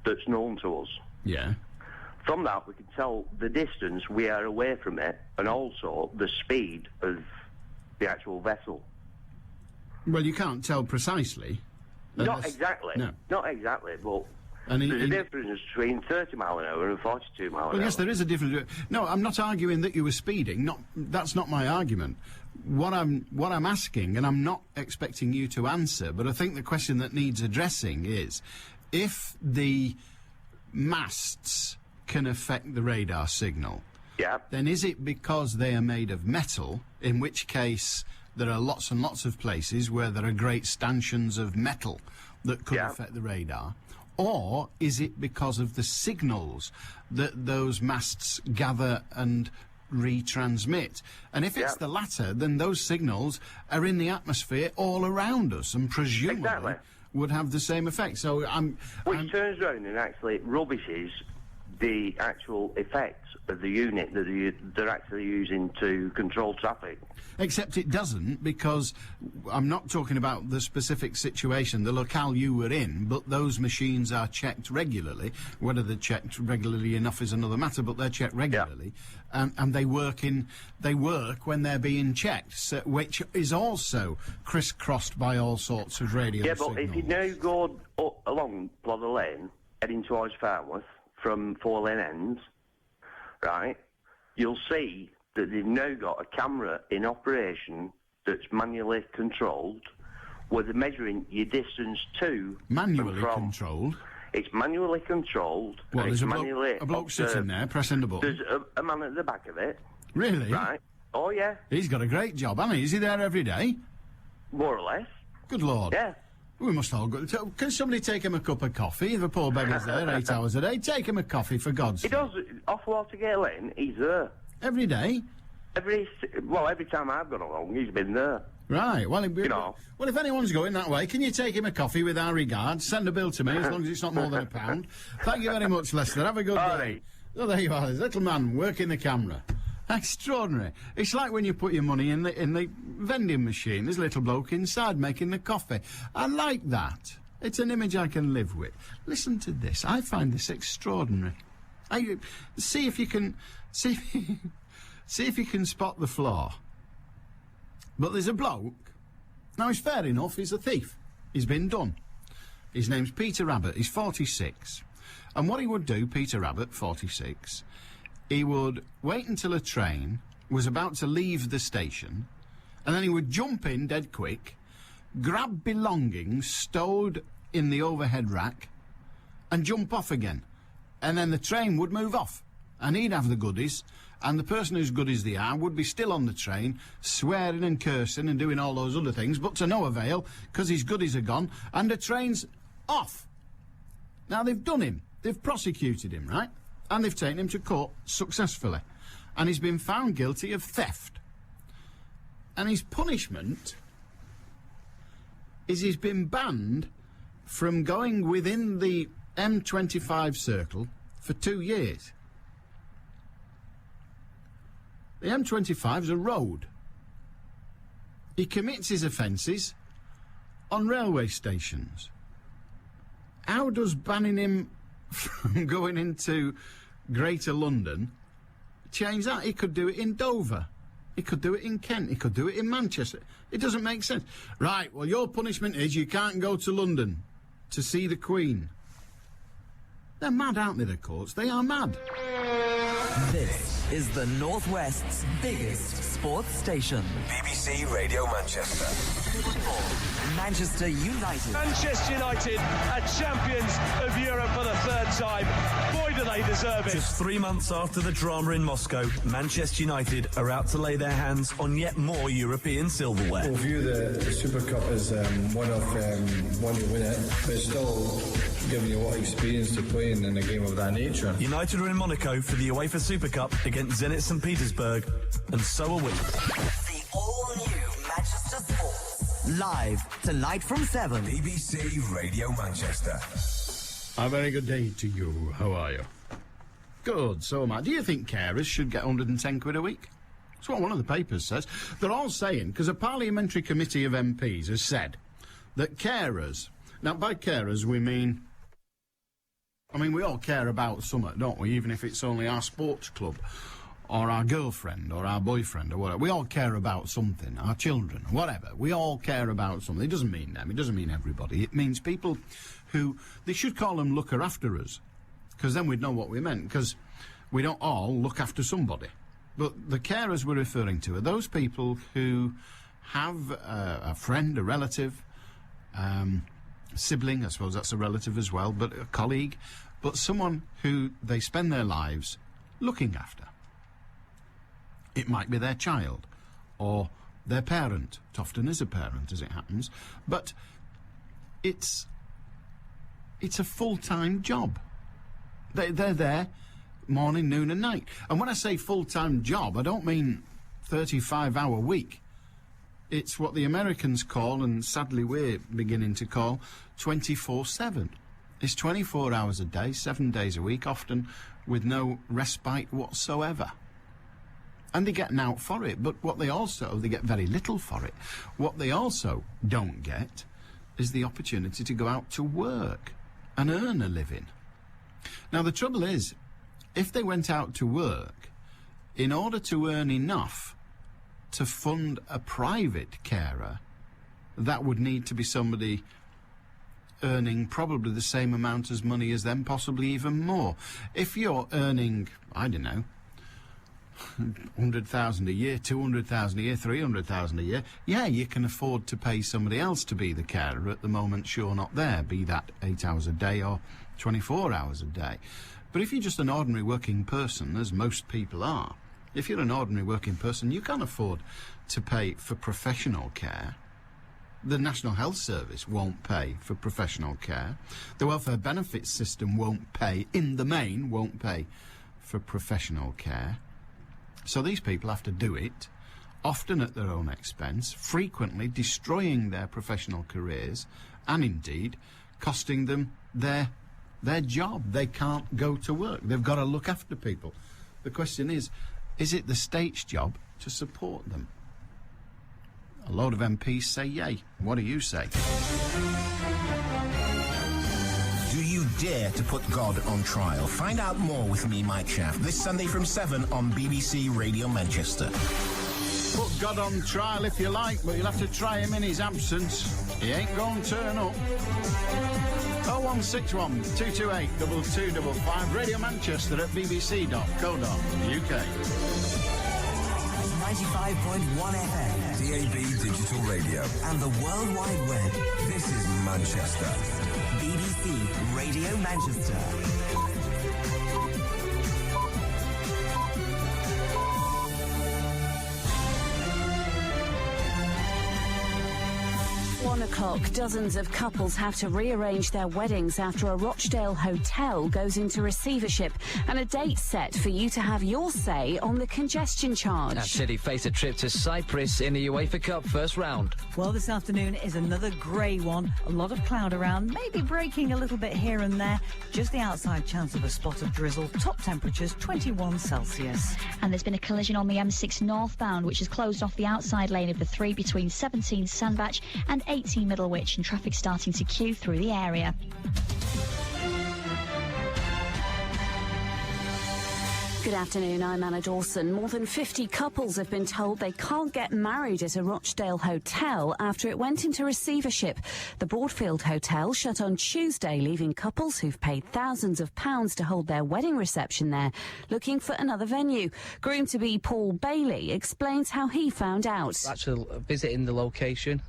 that's known to us. Yeah. From that, we can tell the distance we are away from it, and also the speed of the actual vessel. Well, you can't tell precisely. Not exactly. No. Not exactly, but there's a difference between 30 mile an hour and 42 mile an hour. Well, yes, there is a difference. No, I'm not arguing that you were speeding. That's not my argument. What I'm asking, and I'm not expecting you to answer, but I think the question that needs addressing is, if the masts can affect the radar signal, then is it because they are made of metal, in which case there are lots and lots of places where there are great stanchions of metal that could affect the radar, or is it because of the signals that those masts gather and retransmit? And if it's the latter, then those signals are in the atmosphere all around us and presumably would have the same effect. So Which turns around and actually rubbishes the actual effects of the unit that they're actually using to control traffic. Except it doesn't, because I'm not talking about the specific situation, the locale you were in, but those machines are checked regularly. Whether they're checked regularly enough is another matter, but they're checked regularly. And they work when they're being checked, so, which is also crisscrossed by all sorts of radio signals. But if you now go along Plodder Lane, heading towards Farnworth, from 4 lane ends, right, you'll see that they've now got a camera in operation that's manually controlled, where they're measuring your distance to... Manually controlled? It's manually controlled. What, there's a bloke sitting there pressing the button? There's a man at the back of it. Really? Right. Oh, yeah. He's got a great job, hasn't he? Is he there every day? More or less. Good Lord. Yeah. We must all go... Can somebody take him a cup of coffee? If a poor beggar's there 8 hours a day, take him a coffee, for God's sake. He does. Off Watergate Lane, he's there. Every day? Every time I've gone along, he's been there. Right. Well, if anyone's going that way, can you take him a coffee with our regards? Send a bill to me, as long as it's not more than £1. Thank you very much, Lester. Have a good day. Oh, there you are. There's a little man working the camera. Extraordinary. It's like when you put your money in the vending machine. There's a little bloke inside making the coffee. I like that. It's an image I can live with. Listen to this. I find this extraordinary. See if you can see if you can spot the flaw. But there's a bloke. Now, he's fair enough. He's a thief. He's been done. His name's Peter Rabbit. He's 46. And what he would do, Peter Rabbit, 46, he would wait until a train was about to leave the station, and then he would jump in dead quick, grab belongings stowed in the overhead rack, and jump off again. And then the train would move off, and he'd have the goodies, and the person whose goodies they are would be still on the train, swearing and cursing and doing all those other things, but to no avail, because his goodies are gone, and the train's off. Now, they've done him. They've prosecuted him, right? And they've taken him to court successfully. And he's been found guilty of theft. And his punishment is he's been banned from going within the M25 circle for 2 years. The M25's a road. He commits his offences on railway stations. How does banning him from going into Greater London change that? He could do it in Dover. He could do it in Kent. He could do it in Manchester. It doesn't make sense. Right, well, your punishment is you can't go to London to see the Queen. They're mad, aren't they, the courts? They are mad. This is the Northwest's biggest sports station. BBC Radio Manchester. Manchester United. Manchester United are champions of Europe for the third time. Boy, do they deserve it. Just 3 months after the drama in Moscow, Manchester United are out to lay their hands on yet more European silverware. We'll view the Super Cup as one you win it, but it's still giving you what experience to play in a game of that nature. United are in Monaco for the UEFA Super Cup against Zenit St. Petersburg, and so are we. The all-new Manchester Sports. Live tonight from 7. BBC Radio Manchester. A very good day to you. How are you? Good, so am I. Do you think carers should get 110 quid a week? That's what one of the papers says. They're all saying, because a parliamentary committee of MPs has said that carers... Now, by carers, we mean... we all care about something, don't we? Even if it's only our sports club, or our girlfriend, or our boyfriend, or whatever. We all care about something. Our children, whatever. We all care about something. It doesn't mean them. It doesn't mean everybody. It means people who... They should call them looker after us, because then we'd know what we meant, because we don't all look after somebody. But the carers we're referring to are those people who have a friend, a relative, sibling, I suppose that's a relative as well, but a colleague, but someone who they spend their lives looking after. It might be their child, or their parent. It often is a parent, as it happens, but it's a full-time job. They're there morning, noon and night. And when I say full-time job, I don't mean 35-hour week. It's what the Americans call, and sadly we're beginning to call, 24/7. It's 24 hours a day, 7 days a week, often with no respite whatsoever. And they get out for it, but they get very little for it. What they also don't get is the opportunity to go out to work and earn a living. Now, the trouble is, if they went out to work, in order to earn enough to fund a private carer, that would need to be somebody earning probably the same amount as money as them, possibly even more. If you're earning, I don't know, 100,000 a year, 200,000 a year, 300,000 a year, yeah, you can afford to pay somebody else to be the carer at the moment you're not there, be that 8 hours a day or 24 hours a day. But if you're just an ordinary working person, as most people are, if you're an ordinary working person, you can't afford to pay for professional care. The National Health Service won't pay for professional care. The welfare benefits system won't pay, in the main, won't pay for professional care. So these people have to do it, often at their own expense, frequently destroying their professional careers, and indeed costing them their job. They can't go to work. They've got to look after people. The question is it the state's job to support them? A load of MPs say yay. What do you say? Do you dare to put God on trial? Find out more with me, Mike Shaft, this Sunday from 7 on BBC Radio Manchester. Put God on trial if you like, but you'll have to try him in his absence. He ain't going to turn up. 0161 228 2255, Radio Manchester at bbc.co.uk. 95.1 FM. DAB Digital Radio. And the World Wide Web. This is Manchester. BBC Radio Manchester. £1:00, dozens of couples have to rearrange their weddings after a Rochdale hotel goes into receivership, and a date set for you to have your say on the congestion charge. Now, City face a trip to Cyprus in the UEFA Cup first round. Well, this afternoon is another grey one. A lot of cloud around, maybe breaking a little bit here and there. Just the outside chance of a spot of drizzle. Top temperatures 21 Celsius. And there's been a collision on the M6 northbound, which has closed off the outside lane of the 3 between 17 Sandbach and 18 Middlewich, and traffic starting to queue through the area. Good afternoon, I'm Anna Dawson. More than 50 couples have been told they can't get married at a Rochdale hotel after it went into receivership. The Broadfield Hotel shut on Tuesday, leaving couples who've paid thousands of pounds to hold their wedding reception there looking for another venue. Groom-to-be Paul Bailey explains how he found out. Actually visiting the location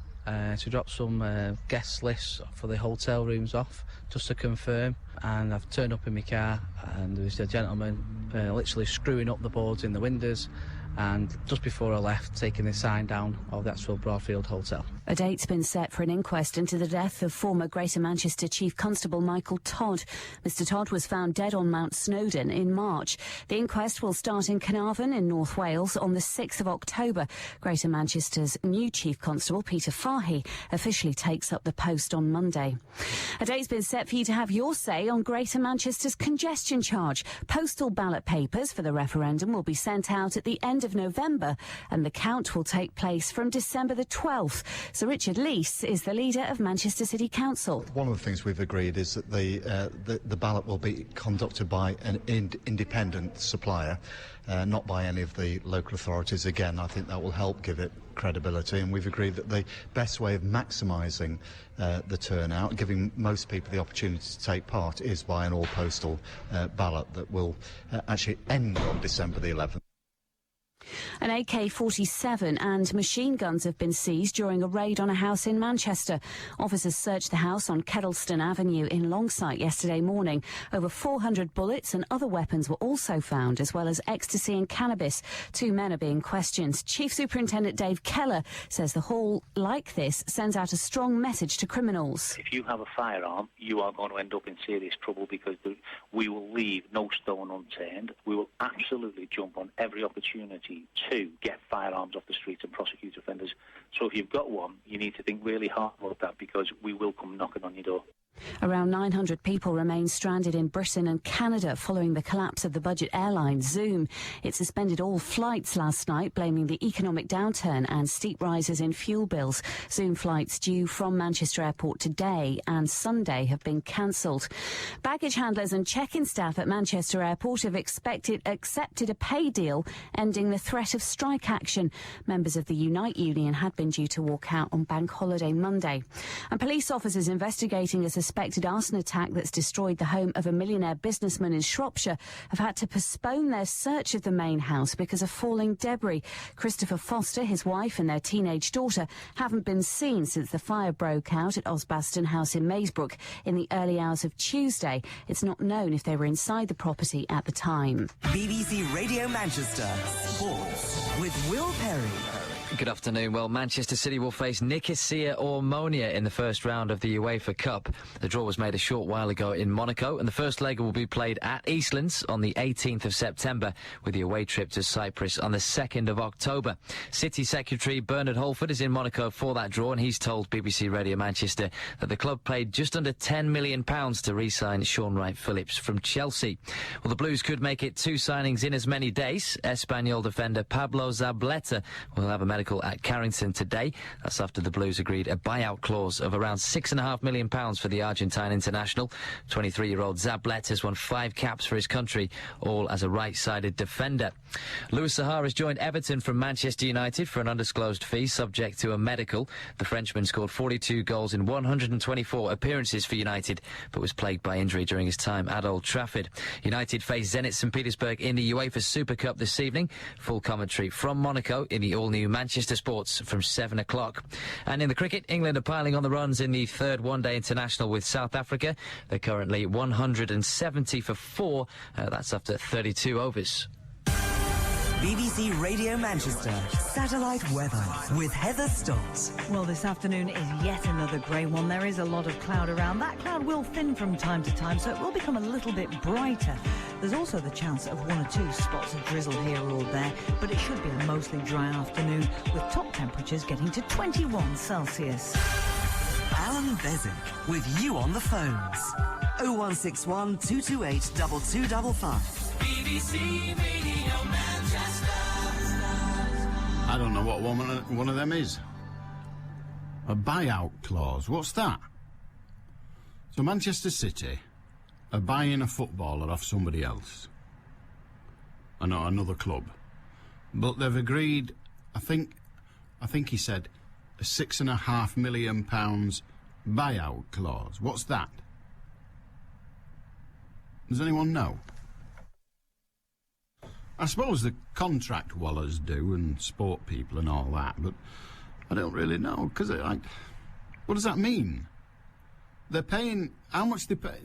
to drop some guest lists for the hotel rooms off, just to confirm, and I've turned up in my car and there was a gentleman literally screwing up the boards in the windows, and just before I left, taking the sign down of the actual Broadfield Hotel. A date's been set for an inquest into the death of former Greater Manchester Chief Constable Michael Todd. Mr Todd was found dead on Mount Snowdon in March. The inquest will start in Carnarvon in North Wales on the 6th of October. Greater Manchester's new Chief Constable, Peter Fahy, officially takes up the post on Monday. A date's been set for you to have your say on Greater Manchester's congestion charge. Postal ballot papers for the referendum will be sent out at the end of November, and the count will take place from December the 12th. Sir Richard Leese is the leader of Manchester City Council. One of the things we've agreed is that the ballot will be conducted by an independent supplier, not by any of the local authorities. Again, I think that will help give it credibility, and we've agreed that the best way of maximising the turnout, giving most people the opportunity to take part, is by an all-postal ballot that will actually end on December the 11th. An AK-47 and machine guns have been seized during a raid on a house in Manchester. Officers searched the house on Kettleston Avenue in Longsight yesterday morning. Over 400 bullets and other weapons were also found, as well as ecstasy and cannabis. 2 men are being questioned. Chief Superintendent Dave Keller says the haul like this sends out a strong message to criminals. If you have a firearm, you are going to end up in serious trouble, because we will leave no stone unturned. We will absolutely jump on every opportunity to get firearms off the streets and prosecute offenders. So if you've got one, you need to think really hard about that, because we will come knocking on your door. Around 900 people remain stranded in Britain and Canada following the collapse of the budget airline Zoom. It suspended all flights last night, blaming the economic downturn and steep rises in fuel bills. Zoom flights due from Manchester Airport today and Sunday have been cancelled. Baggage handlers and check-in staff at Manchester Airport have accepted a pay deal, ending the threat of strike action. Members of the Unite union had been due to walk out on Bank Holiday Monday. And police officers investigating a suspected arson attack that's destroyed the home of a millionaire businessman in Shropshire have had to postpone their search of the main house because of falling debris. Christopher Foster, his wife and their teenage daughter haven't been seen since the fire broke out at Osbaston House in Maysbrook in the early hours of Tuesday. It's not known if they were inside the property at the time. BBC Radio Manchester Sports with Will Perry. Good afternoon. Well, Manchester City will face Nicosia or Monia in the first round of the UEFA Cup. The draw was made a short while ago in Monaco, and the first leg will be played at Eastlands on the 18th of September, with the away trip to Cyprus on the 2nd of October. City Secretary Bernard Holford is in Monaco for that draw, and he's told BBC Radio Manchester that the club paid just under £10 million to re-sign Sean Wright-Phillips from Chelsea. Well, the Blues could make it 2 signings in as many days. Espanyol defender Pablo Zabaleta will have a medical at Carrington today. That's after the Blues agreed a buyout clause of around £6.5 million for the Argentine international. 23-year-old Zablet has won 5 caps for his country, all as a right-sided defender. Louis Saha has joined Everton from Manchester United for an undisclosed fee subject to a medical. The Frenchman scored 42 goals in 124 appearances for United, but was plagued by injury during his time at Old Trafford. United face Zenit St Petersburg in the UEFA Super Cup this evening. Full commentary from Monaco in the all-new Manchester Sports from 7 o'clock. And in the cricket, England are piling on the runs in the third one-day international with South Africa. They're currently 170 for 4. That's after 32 overs. BBC Radio Manchester, satellite weather with Heather Stott. Well, this afternoon is yet another grey one. There is a lot of cloud around. That cloud will thin from time to time, so it will become a little bit brighter. There's also the chance of 1 or 2 spots of drizzle here or there, but it should be a mostly dry afternoon, with top temperatures getting to 21 Celsius. Allan Beswick with you on the phones. 0161 228 2255. BBC Radio Manchester. I don't know what one of them is. A buyout clause. What's that? So Manchester City are buying a footballer off somebody else. I know, another club. But they've agreed, I think he said, a £6.5 million buyout clause. What's that? Does anyone know? I suppose the contract wallers do, and sport people and all that, but I don't really know, because what does that mean? They're paying, how much they pay?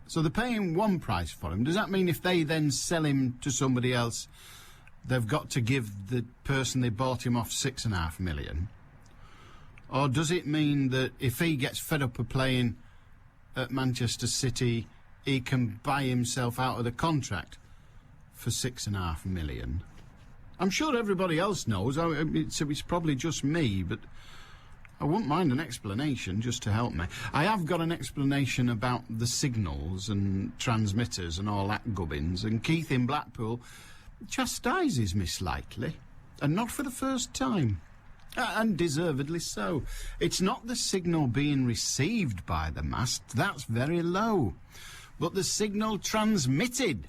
So they're paying one price for him. Does that mean if they then sell him to somebody else, they've got to give the person they bought him off £6.5 million? Or does it mean that if he gets fed up of playing at Manchester City, he can buy himself out of the contract for £6.5 million? I'm sure everybody else knows. It's probably just me, but I wouldn't mind an explanation just to help me. I have got an explanation about the signals and transmitters and all that gubbins, and Keith in Blackpool chastises me slightly, and not for the first time. And deservedly so. It's not the signal being received by the mast, that's very low, but the signal transmitted,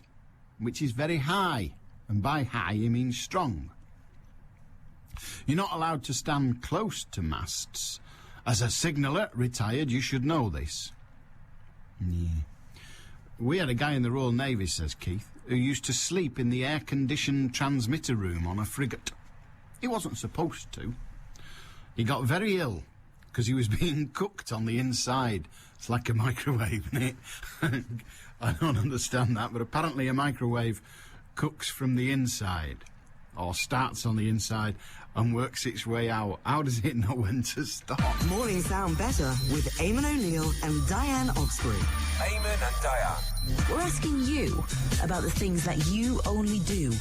which is very high, and by high he means strong. You're not allowed to stand close to masts. As a signaller, retired, you should know this. Yeah. We had a guy in the Royal Navy, says Keith, who used to sleep in the air-conditioned transmitter room on a frigate. He wasn't supposed to. He got very ill because he was being cooked on the inside. It's like a microwave, isn't it? I don't understand that, but apparently a microwave cooks from the inside, or starts on the inside and works its way out. How does it know when to stop? Mornings sound better with Eamon O'Neill and Diane Oxbury. Eamon and Diane. We're asking you about the things that you only do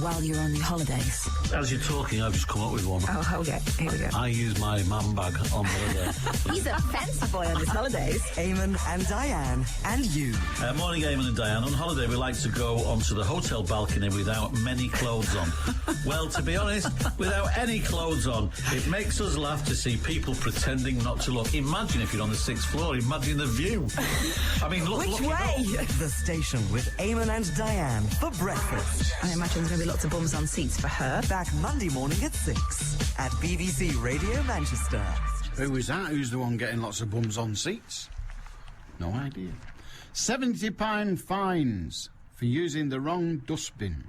while you're on your holidays. As you're talking, I've just come up with one. Oh, okay. Here we go. I use my man bag on holiday. He's a fancy boy on his holidays. Eamon and Diane, and you. Morning, Eamon and Diane. On holiday, we like to go onto the hotel balcony without many clothes on. Well, to be honest, without any clothes on, it makes us laugh to see people pretending not to look. Imagine if you're on the 6th floor. Imagine the view. I mean, look. Which way? The station with Eamon and Diane for breakfast. I imagine there's going to be lots of bums on seats for her. Back Monday morning at 6 at BBC Radio Manchester. Who is that? Who's the one getting lots of bums on seats? No idea. £70 fines for using the wrong dustbin.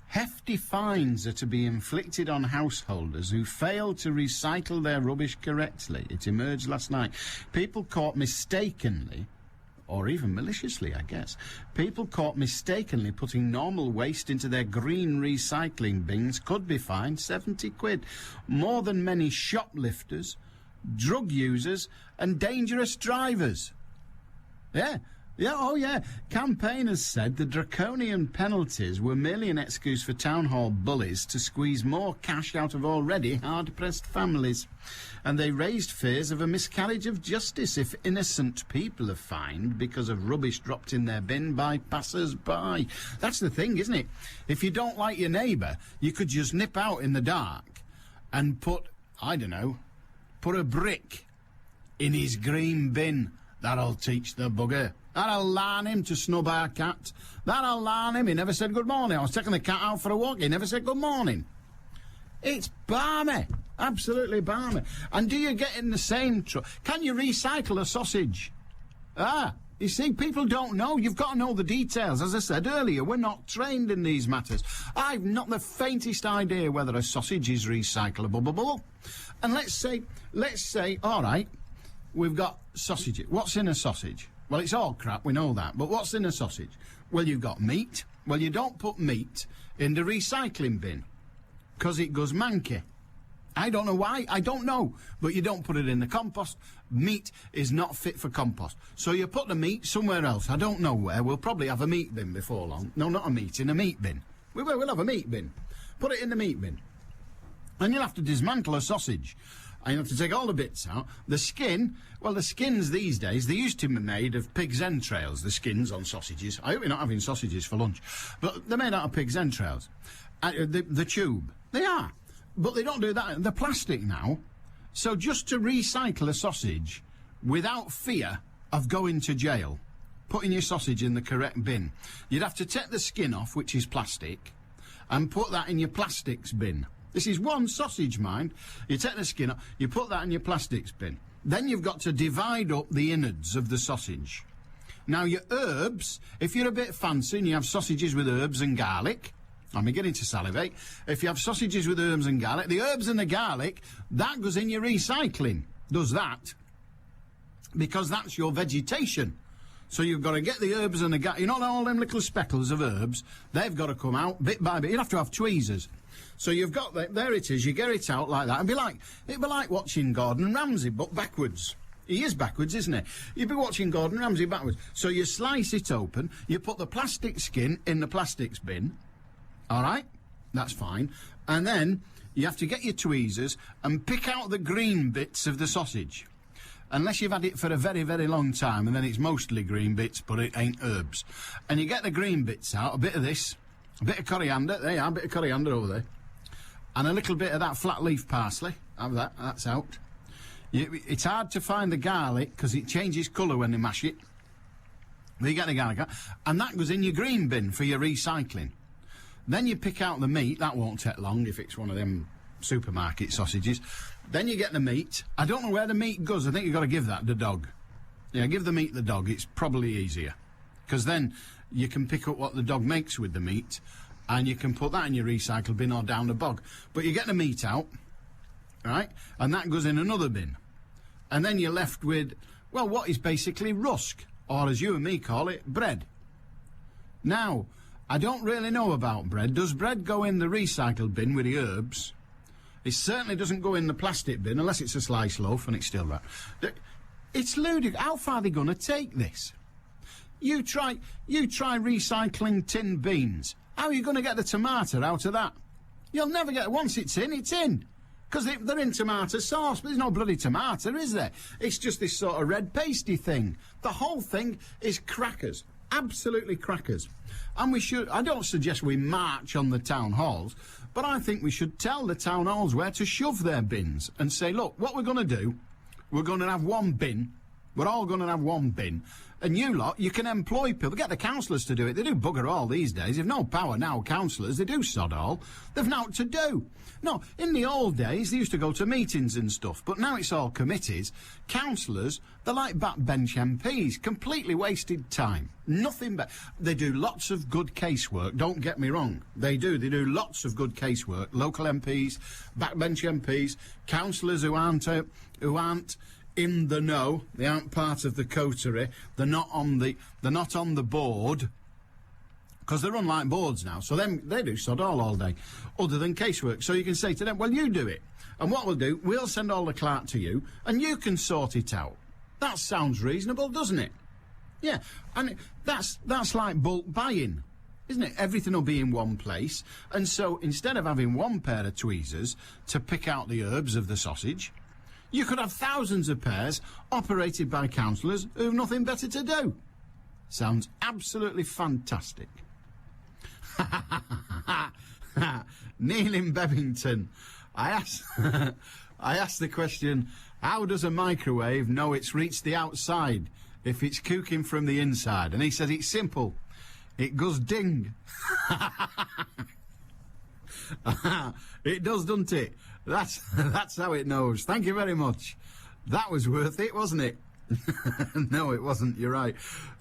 Hefty fines are to be inflicted on householders who fail to recycle their rubbish correctly. It emerged last night. People caught mistakenly, or even maliciously, I guess, people caught mistakenly putting normal waste into their green recycling bins could be fined £70. More than many shoplifters, drug users and dangerous drivers. Yeah. Campaigners said the draconian penalties were merely an excuse for town hall bullies to squeeze more cash out of already hard-pressed families. And they raised fears of a miscarriage of justice if innocent people are fined because of rubbish dropped in their bin by passers-by. That's the thing, isn't it? If you don't like your neighbour, you could just nip out in the dark and put, I don't know, put a brick in his green bin. That'll teach the bugger. That'll learn him to snub our cat. That'll learn him. He never said good morning. I was taking the cat out for a walk. He never said good morning. It's balmy. Absolutely balmy. And do you get in the same... Can you recycle a sausage? You see, people don't know. You've got to know the details. As I said earlier, we're not trained in these matters. I've not the faintest idea whether a sausage is recyclable. And let's say, all right, we've got sausages. What's in a sausage? Well, it's all crap, we know that. But what's in a sausage? Well, you've got meat. Well, you don't put meat in the recycling bin, because it goes manky. I don't know why, I don't know. But you don't put it in the compost. Meat is not fit for compost. So you put the meat somewhere else. I don't know where. We'll probably have a meat bin before long. No, not a meat, in a meat bin. We'll have a meat bin. Put it in the meat bin. And you'll have to dismantle a sausage. And you have to take all the bits out. The skin, well, the skins these days, they used to be made of pig's entrails, the skins on sausages. I hope you're not having sausages for lunch. But they're made out of pig's entrails. The tube. They are. But they don't do that. They're plastic now. So just to recycle a sausage without fear of going to jail, putting your sausage in the correct bin, you'd have to take the skin off, which is plastic, and put that in your plastics bin. This is one sausage, mind. You take the skin off, you put that in your plastics bin. Then you've got to divide up the innards of the sausage. Now, your herbs, if you're a bit fancy and you have sausages with herbs and garlic... I'm beginning to salivate. If you have sausages with herbs and garlic, the herbs and the garlic, that goes in your recycling. Does that. Because that's your vegetation. So you've got to get the herbs and the garlic. You know all them little speckles of herbs? They've got to come out bit by bit. You'd have to have tweezers. So you've got that. There it is. You get it out like that. It'd be like watching Gordon Ramsay, but backwards. He is backwards, isn't he? You'd be watching Gordon Ramsay backwards. So you slice it open. You put the plastic skin in the plastics bin. All right, that's fine. And then you have to get your tweezers and pick out the green bits of the sausage. Unless you've had it for a very, very long time, and then it's mostly green bits, but it ain't herbs. And you get the green bits out, a bit of this, a bit of coriander, there you are, a bit of coriander over there, and a little bit of that flat leaf parsley. Have that, that's out. It's hard to find the garlic, because it changes colour when they mash it. You get the garlic out, and that goes in your green bin for your recycling. Then you pick out the meat. That won't take long if it's one of them supermarket sausages. Then you get the meat. I don't know where the meat goes. I think you've got to give that to the dog. Yeah, give the meat to the dog. It's probably easier. Because then you can pick up what the dog makes with the meat, and you can put that in your recycle bin or down the bog. But you get the meat out, right? And that goes in another bin. And then you're left with, well, what is basically rusk, or as you and me call it, bread. Now... I don't really know about bread. Does bread go in the recycled bin with the herbs? It certainly doesn't go in the plastic bin, unless it's a sliced loaf and it's still that. It's ludicrous. How far are they going to take this? You try recycling tin beans. How are you going to get the tomato out of that? You'll never get it. Once it's in, it's in. Because they're in tomato sauce, but there's no bloody tomato, is there? It's just this sort of red pasty thing. The whole thing is crackers. Absolutely crackers. And we should, I don't suggest we march on the town halls, but I think we should tell the town halls where to shove their bins and say, look, what we're going to do, we're going to have one bin. We're all going to have one bin. And you lot, you can employ people. Get the councillors to do it. They do bugger all these days. They've no power now, councillors. They do sod all. They've naught to do. No, in the old days, they used to go to meetings and stuff, but now it's all committees. Councillors, they're like backbench MPs. Completely wasted time. Nothing but... They do lots of good casework, don't get me wrong. They do. They do lots of good casework. Local MPs, backbench MPs, councillors who aren't in the know, they aren't part of the coterie, they're not on the board, because they're run like boards now, so they do sod all day, other than casework. So you can say to them, well, you do it, and what we'll do, we'll send all the clerk to you, and you can sort it out. That sounds reasonable, doesn't it? Yeah, and that's like bulk buying, isn't it? Everything will be in one place, and so instead of having one pair of tweezers to pick out the herbs of the sausage, you could have thousands of pairs operated by councillors who have nothing better to do. Sounds absolutely fantastic. Neil in Bebington. I asked the question, how does a microwave know it's reached the outside if it's cooking from the inside? And he said it's simple. It goes ding. It does, doesn't it? That's how it knows. Thank you very much. That was worth it, wasn't it? No, it wasn't. You're right.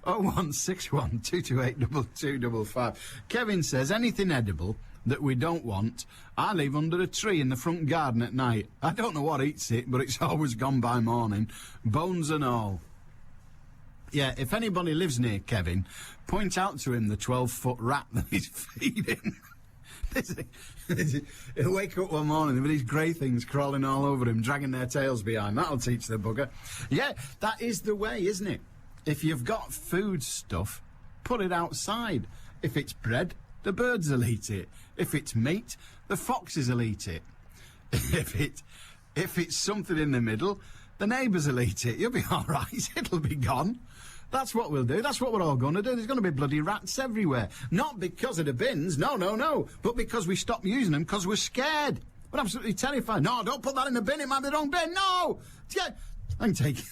0161 228 2255. Kevin says anything edible that we don't want, I leave under a tree in the front garden at night. I don't know what eats it, but it's always gone by morning, bones and all. Yeah, if anybody lives near Kevin, point out to him the 12-foot rat that he's feeding. He'll wake up one morning with these grey things crawling all over him, dragging their tails behind. That'll teach the bugger. Yeah, that is the way, isn't it? If you've got food stuff, put it outside. If it's bread, the birds will eat it. If it's meat, the foxes will eat it. If it's something in the middle, the neighbours will eat it. You'll be all right. It'll be gone. That's what we'll do. That's what we're all going to do. There's going to be bloody rats everywhere. Not because of the bins, no, but because we stopped using them because we're scared. We're absolutely terrified. No, don't put that in the bin. It might be the wrong bin. No! And take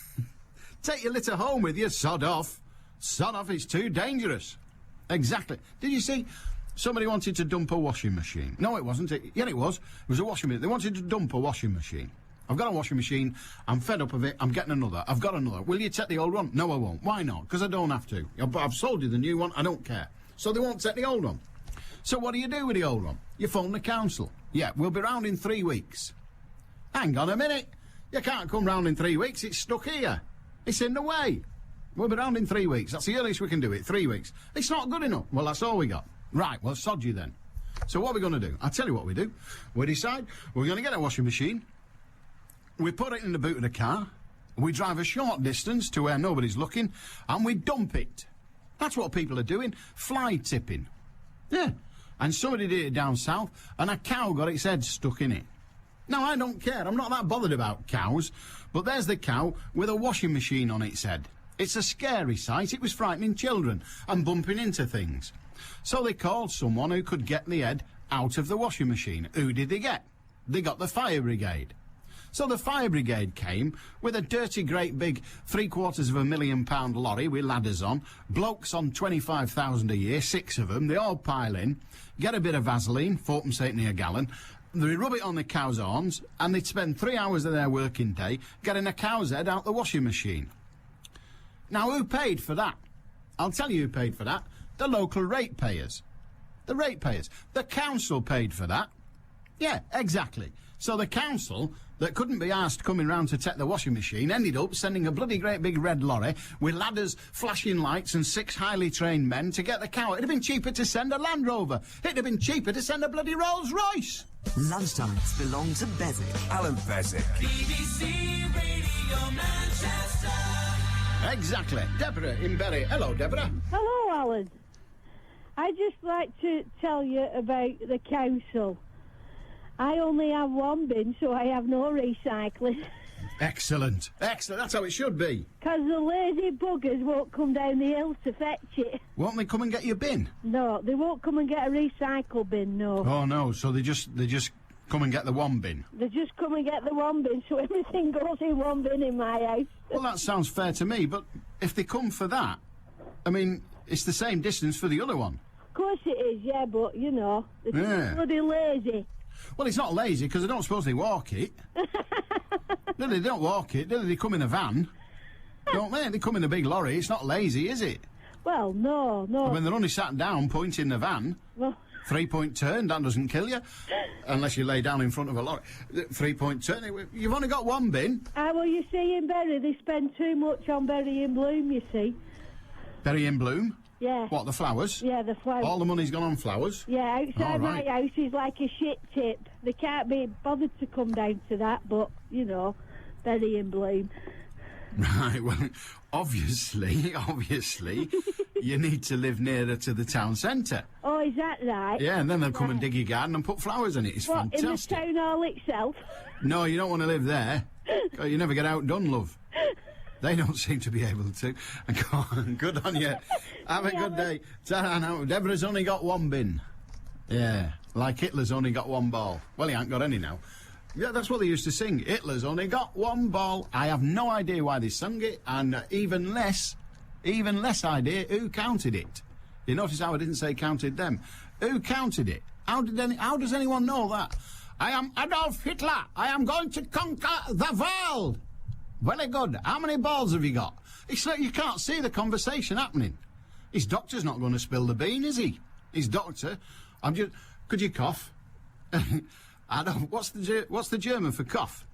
your litter home with you. Sod off. Sod off. It's too dangerous. Exactly. Did you see? Somebody wanted to dump a washing machine. No, it wasn't. Yeah, it was. It was a washing machine. They wanted to dump a washing machine. I've got a washing machine. I'm fed up of it. I'm getting another. I've got another. Will you take the old one? No, I won't. Why not? Because I don't have to. I've sold you the new one. I don't care. So they won't take the old one. So what do you do with the old one? You phone the council. Yeah, we'll be round in 3 weeks. Hang on a minute. You can't come round in 3 weeks. It's stuck here. It's in the way. We'll be round in 3 weeks. That's the earliest we can do it. 3 weeks. It's not good enough. Well, that's all we got. Right, well, sod you then. So what are we going to do? I'll tell you what we do. We decide we're going to get a washing machine. We put it in the boot of the car, we drive a short distance to where nobody's looking, and we dump it. That's what people are doing, fly tipping. Yeah, and somebody did it down south, and a cow got its head stuck in it. Now, I don't care, I'm not that bothered about cows, but there's the cow with a washing machine on its head. It's a scary sight, it was frightening children, and bumping into things. So they called someone who could get the head out of the washing machine. Who did they get? They got the fire brigade. So the fire brigade came with a dirty, great big £750,000 lorry with ladders on, blokes on 25,000 a year, 6 of them, they all pile in, get a bit of Vaseline, 4.8 a gallon, they rub it on the cow's horns, and they'd spend 3 hours of their working day getting a cow's head out the washing machine. Now, who paid for that? I'll tell you who paid for that. The local ratepayers. The ratepayers. The council paid for that. Yeah, exactly. So the council, that couldn't be asked coming round to take the washing machine, ended up sending a bloody great big red lorry with ladders, flashing lights and 6 highly trained men to get the cow. It'd have been cheaper to send a Land Rover. It'd have been cheaper to send a bloody Rolls Royce. Lunchtimes belong to Beswick. Allan Beswick. BBC Radio Manchester. Exactly. Deborah in Bury. Hello, Deborah. Hello, Alan. I'd just like to tell you about the council. I only have one bin, so I have no recycling. Excellent. Excellent. That's how it should be. Because the lazy buggers won't come down the hill to fetch it. Won't they come and get your bin? No, they won't come and get a recycle bin, no. Oh, no. So they just come and get the one bin? They just come and get the one bin, so everything goes in one bin in my house. Well, that sounds fair to me, but if they come for that, I mean, it's the same distance for the other one. Of course it is, yeah, but, you know, they're bloody lazy. Well, it's not lazy, because I don't suppose they walk it. No, they don't walk it. They come in a van. Don't they? They come in a big lorry. It's not lazy, is it? Well, no. When they're only sat down, pointing the van. Well... 3-point turn, that doesn't kill you. Unless you lay down in front of a lorry. 3-point turn, you've only got one bin. Well, you see, in Bury, they spend too much on Bury in Bloom, you see. Bury in Bloom? Yeah. What, the flowers? Yeah, the flowers. All the money's gone on flowers? Yeah, outside my house is like a shit tip. They can't be bothered to come down to that, but, you know, Bury in Bloom. Right, well, obviously, you need to live nearer to the town centre. Oh, is that right? Yeah, and then they'll come and dig your garden and put flowers in it. It's fantastic. In the town hall itself? No, you don't want to live there. You never get outdone, love. They don't seem to be able to. Go on, good on you. Have a good day. Ta-ra. Deborah's only got one bin. Yeah, like Hitler's only got one ball. Well, he ain't got any now. Yeah, that's what they used to sing. Hitler's only got one ball. I have no idea why they sung it, and even less idea who counted it. You notice how I didn't say counted them. Who counted it? How does anyone know that? I am Adolf Hitler. I am going to conquer the world. Very good. How many balls have you got? It's like you can't see the conversation happening. His doctor's not going to spill the bean, is he? His doctor. Could you cough? I don't. What's the German for cough?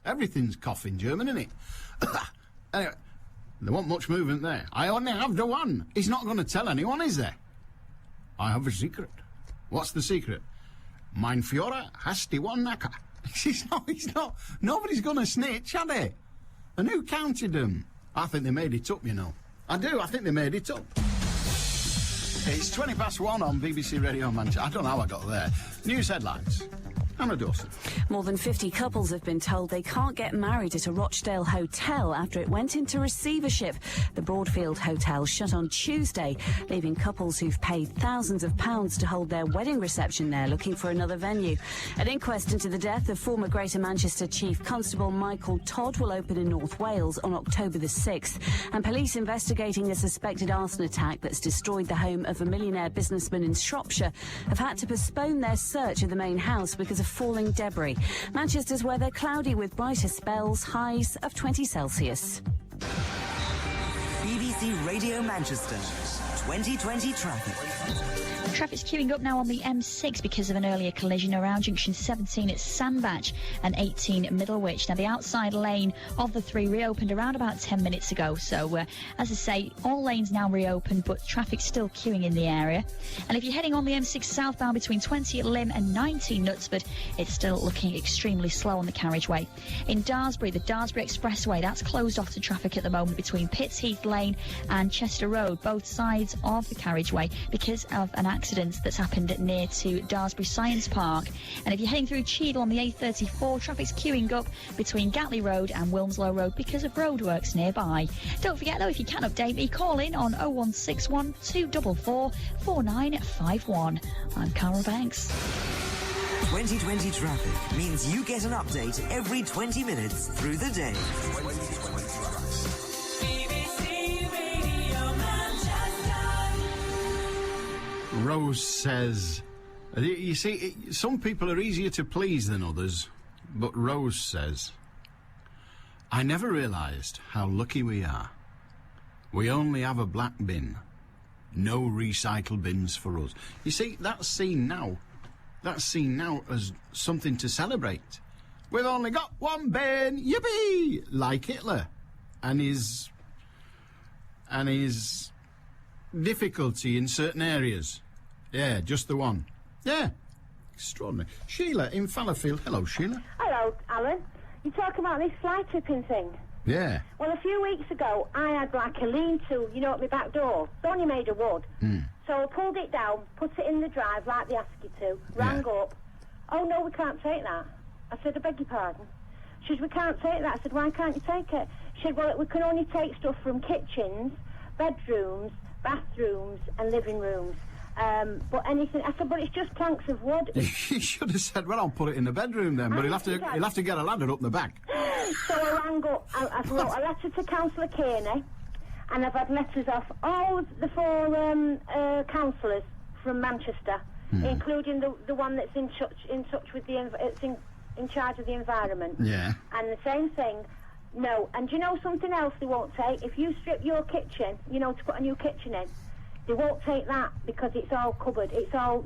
Everything's cough in German, isn't it? Anyway, there wasn't much movement there. I only have the one. He's not going to tell anyone, is there? I have a secret. What's the secret? Mein Führer has die one knacker. He's not. Nobody's going to snitch, are they? And who counted them? I think they made it up, you know. I do. I think they made it up. It's 1:20 on BBC Radio Manchester. I don't know how I got there. News headlines. Anna Dawson. More than 50 couples have been told they can't get married at a Rochdale hotel after it went into receivership. The Broadfield Hotel shut on Tuesday, leaving couples who've paid thousands of pounds to hold their wedding reception there looking for another venue. An inquest into the death of former Greater Manchester Chief Constable Michael Todd will open in North Wales on October the 6th, and police investigating a suspected arson attack that's destroyed the home of a millionaire businessman in Shropshire have had to postpone their search of the main house because of falling debris. Manchester's weather cloudy with brighter spells, highs of 20 Celsius. BBC Radio Manchester, 2020 traffic. Traffic's queuing up now on the M6 because of an earlier collision around junction 17 at Sandbach and 18 Middlewich. Now, the outside lane of the three reopened around about 10 minutes ago. So, as I say, all lanes now reopened, but traffic's still queuing in the area. And if you're heading on the M6 southbound between 20 at Lymm and 19 Knutsford, it's still looking extremely slow on the carriageway. In Daresbury, the Daresbury Expressway, that's closed off to traffic at the moment between Pittsheath Lane and Chester Road, both sides of the carriageway, because of an accident that's happened near to Daresbury Science Park. And if you're heading through Cheadle on the A34, traffic's queuing up between Gatley Road and Wilmslow Road because of roadworks nearby. Don't forget, though, if you can update me, call in on 0161 244 4951. I'm Cara Banks. 2020 traffic means you get an update every 20 minutes through the day. Rose says, you see, some people are easier to please than others, but Rose says, I never realised how lucky we are. We only have a black bin. No recycle bins for us. You see, that's seen now as something to celebrate. We've only got one bin, yippee! Like Hitler. And his difficulty in certain areas. Yeah, just the one. Yeah, extraordinary. Sheila in Fallowfield. Hello, Sheila. Hello, Alan. You talk about this fly tipping thing. Yeah. Well, a few weeks ago, I had like a lean-to, at my back door. It's only made of wood. So I pulled it down, put it in the drive like they ask you to, rang up. Oh, no, we can't take that. I said, I beg your pardon. She said, we can't take that. I said, why can't you take it? She said, well, we can only take stuff from kitchens, bedrooms, bathrooms and living rooms. But anything, I said, but it's just planks of wood. You should have said, well, I'll put it in the bedroom then, but he'll have to get a ladder up the back. So I rang up, I wrote a letter to Councillor Kearney, and I've had letters off all the four councillors from Manchester, including the one that's in touch with in charge of the environment. Yeah. And the same thing. No, and do you know something else they won't take? If you strip your kitchen, to put a new kitchen in, they won't take that because it's all cupboard. It's all,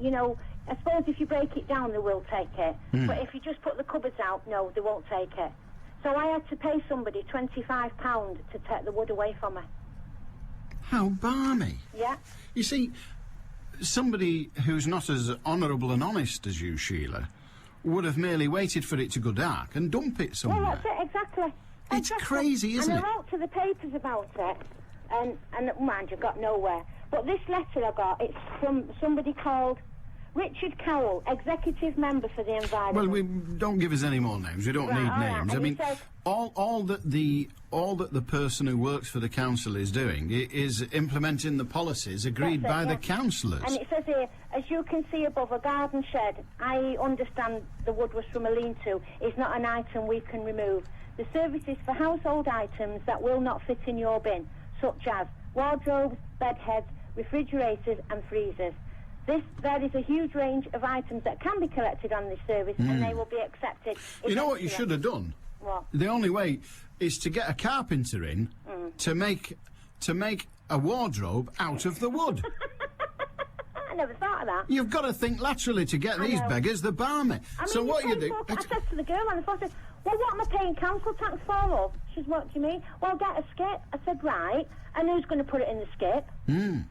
I suppose if you break it down, they will take it. But if you just put the cupboards out, no, they won't take it. So I had to pay somebody £25 to take the wood away from me. How balmy. Yeah. You see, somebody who's not as honourable and honest as you, Sheila, would have merely waited for it to go dark and dump it somewhere. Well, that's it, exactly. It's crazy, isn't it? And I wrote to the papers about it, and mind you, got nowhere. But this letter I got, it's from somebody called Richard Cowell, executive member for the environment. Well, we don't give us any more names. We don't need names. Right. I mean, all that the person who works for the council is doing is implementing the policies agreed by the councillors. And it says here, as you can see above, a garden shed, I understand the wood was from a lean-to, is not an item we can remove. The service is for household items that will not fit in your bin, such as wardrobes, bed heads, refrigerators and freezers. There is a huge range of items that can be collected on this service and they will be accepted. You know what you should have done? What? The only way is to get a carpenter in to make a wardrobe out of the wood. I never thought of that. You've got to think laterally to get these beggars the barmy. I mean, So what you do... I said to the girl on the phone, I said, well, what am I paying council tax for, love? She said, what do you mean? Well, get a skip. I said, right. And who's going to put it in the skip? And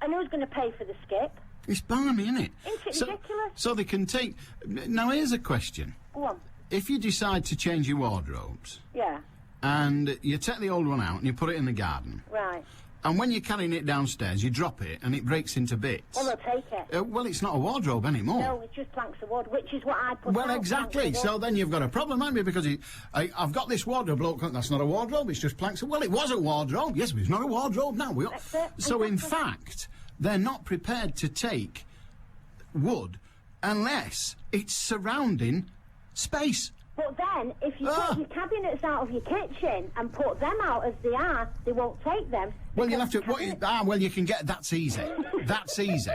who's going to pay for the skip? It's balmy, isn't it? Isn't it ridiculous? So they can take... Now, here's a question. Go on. If you decide to change your wardrobes... Yeah. And you take the old one out and you put it in the garden... Right. And when you're carrying it downstairs, you drop it and it breaks into bits. Well, they'll take it. Well, it's not a wardrobe anymore. No, it's just planks of wood, which is what I put Well, out, exactly. So then you've got a problem, haven't you? Because I've got this wardrobe, bloke, that's not a wardrobe, it's just planks of... Well, it was a wardrobe. Yes, but it's not a wardrobe now. That's it. So, in fact, they're not prepared to take wood unless it's surrounding space. But then, if you take your cabinets out of your kitchen and put them out as they are, they won't take them. Well, you'll have to... well, you can get... That's easy. That's easy.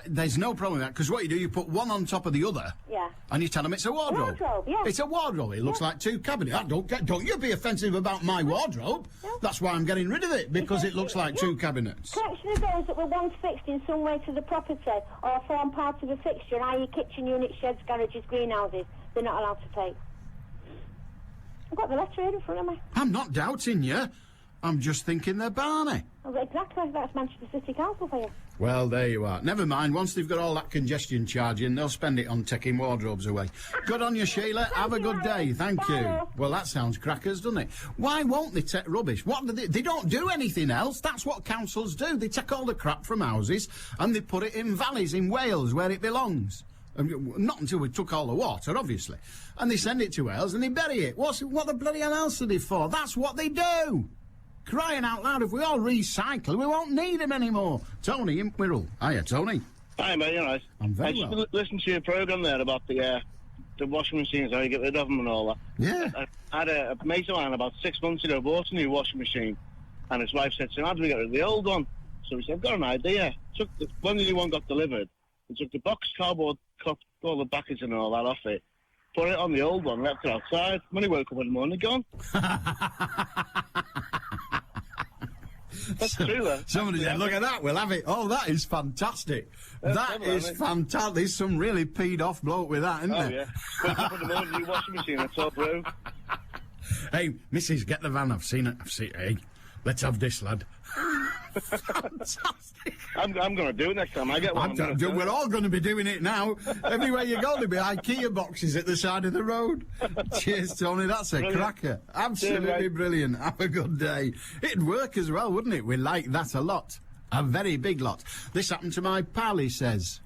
There's no problem with that, because what you do, you put one on top of the other... Yeah. And you tell them it's a wardrobe. Yeah. It's a wardrobe. It looks like two cabinets. Don't you be offensive about my wardrobe. No. That's why I'm getting rid of it, because it looks like two cabinets. Collection of those that were once fixed in some way to the property or form part of a fixture, i.e. kitchen units, sheds, garages, greenhouses, they're not allowed to take. I've got the letter here in front of me. I'm not doubting you. I'm just thinking they're barney. Well, exactly. That's Manchester City Council for you. Well, there you are. Never mind. Once they've got all that congestion charge in, they'll spend it on taking wardrobes away. Good on you, Sheila. Have a good day. Thank you. Well, that sounds crackers, doesn't it? Why won't they take rubbish? What do they don't do anything else. That's what councils do. They take all the crap from houses and they put it in valleys in Wales where it belongs. Not until we took all the water, obviously. And they send it to Wales and they bury it. What the bloody hell else are they for? That's what they do. Crying out loud, if we all recycle, we won't need them anymore. Tony in Wirral. Hiya, Tony. Hi, mate, you all right? I'm very well. Just listened to your programme there about the washing machines, how you get rid of them and all that. Yeah. I had a mate of mine about 6 months ago bought a new washing machine, and his wife said to him, how do we get rid of the old one? So he said, I've got an idea. When the new one got delivered, he took the box, cardboard, cut all the backers and all that off it, put it on the old one, left it outside. When he woke up in the morning, gone. That's true, though. Somebody said, look at that, we'll have it. Oh, that is fantastic. That is fantastic. There's some really peed off bloke with that, isn't there? Oh, yeah. Wake up in the morning, new washing machine, it's all broke. Hey, missus, get the van. I've seen it. Hey, let's have this, lad. Fantastic. I'm going to do it next time I get one. We're all going to be doing it now. Everywhere you go, there'll be IKEA boxes at the side of the road. Cheers, Tony. That's a cracker. Absolutely brilliant. Have a good day. It'd work as well, wouldn't it? We like that a lot. A very big lot. This happened to my pal, he says.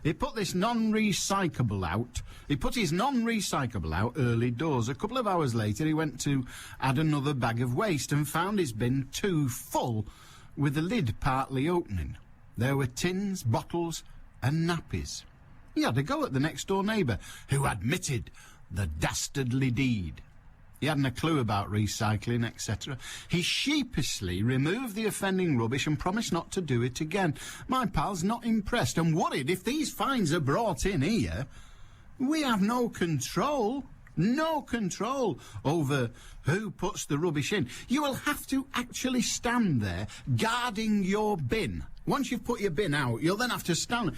He put this non-recyclable out. He put his non-recyclable out early doors. A couple of hours later, he went to add another bag of waste and found his bin too full, with the lid partly opening. There were tins, bottles and nappies. He had a go at the next-door neighbour, who admitted the dastardly deed. He hadn't a clue about recycling, etc. He sheepishly removed the offending rubbish and promised not to do it again. My pal's not impressed and worried if these fines are brought in here, we have no control over who puts the rubbish in. You will have to actually stand there guarding your bin. Once you've put your bin out, you'll then have to stand...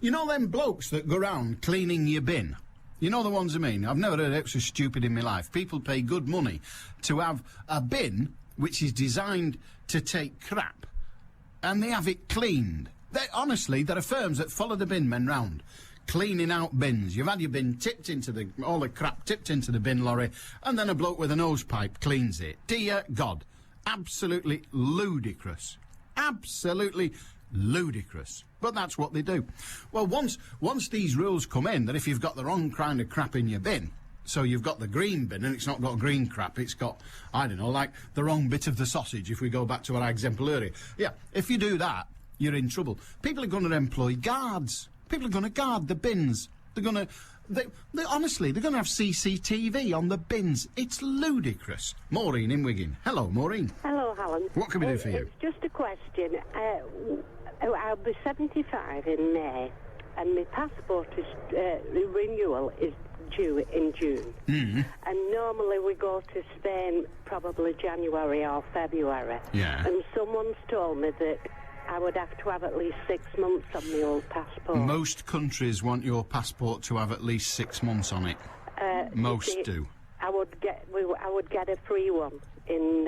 You know them blokes that go round cleaning your bin? You know the ones I mean? I've never heard it so stupid in my life. People pay good money to have a bin which is designed to take crap, and they have it cleaned. Honestly, there are firms that follow the bin men round, cleaning out bins. You've had your bin tipped into all the crap tipped into the bin lorry, and then a bloke with a nose pipe cleans it. Dear God. Absolutely ludicrous. Absolutely Ludicrous. But that's what they do. Well, once these rules come in, that if you've got the wrong kind of crap in your bin, so you've got the green bin and it's not got green crap, it's got, I don't know, like the wrong bit of the sausage, if we go back to our example earlier. Yeah, if you do that, you're in trouble. People are going to employ guards. People are going to guard the bins. They're going to... honestly, they're going to have CCTV on the bins. It's ludicrous. Maureen in Wigan. Hello, Maureen. Hello, Alan. What can we do for you? It's just a question. I'll be 75 in May, and my passport is renewal is due in June. And normally we go to Spain probably January or February. Yeah. And someone's told me that I would have to have at least 6 months on the old passport. Most countries want your passport to have at least 6 months on it. Most do. I would get a free one in...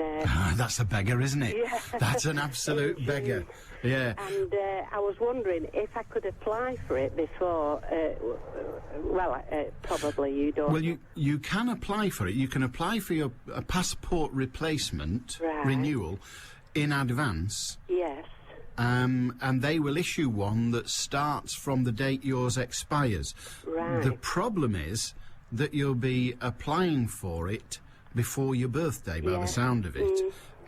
That's a beggar, isn't it? Yeah. That's an absolute beggar. Yeah. And I was wondering if I could apply for it before... probably you don't. Well, you can apply for it. You can apply for your passport replacement renewal in advance. Yes. And they will issue one that starts from the date yours expires. Right. The problem is that you'll be applying for it before your birthday, by the sound of it,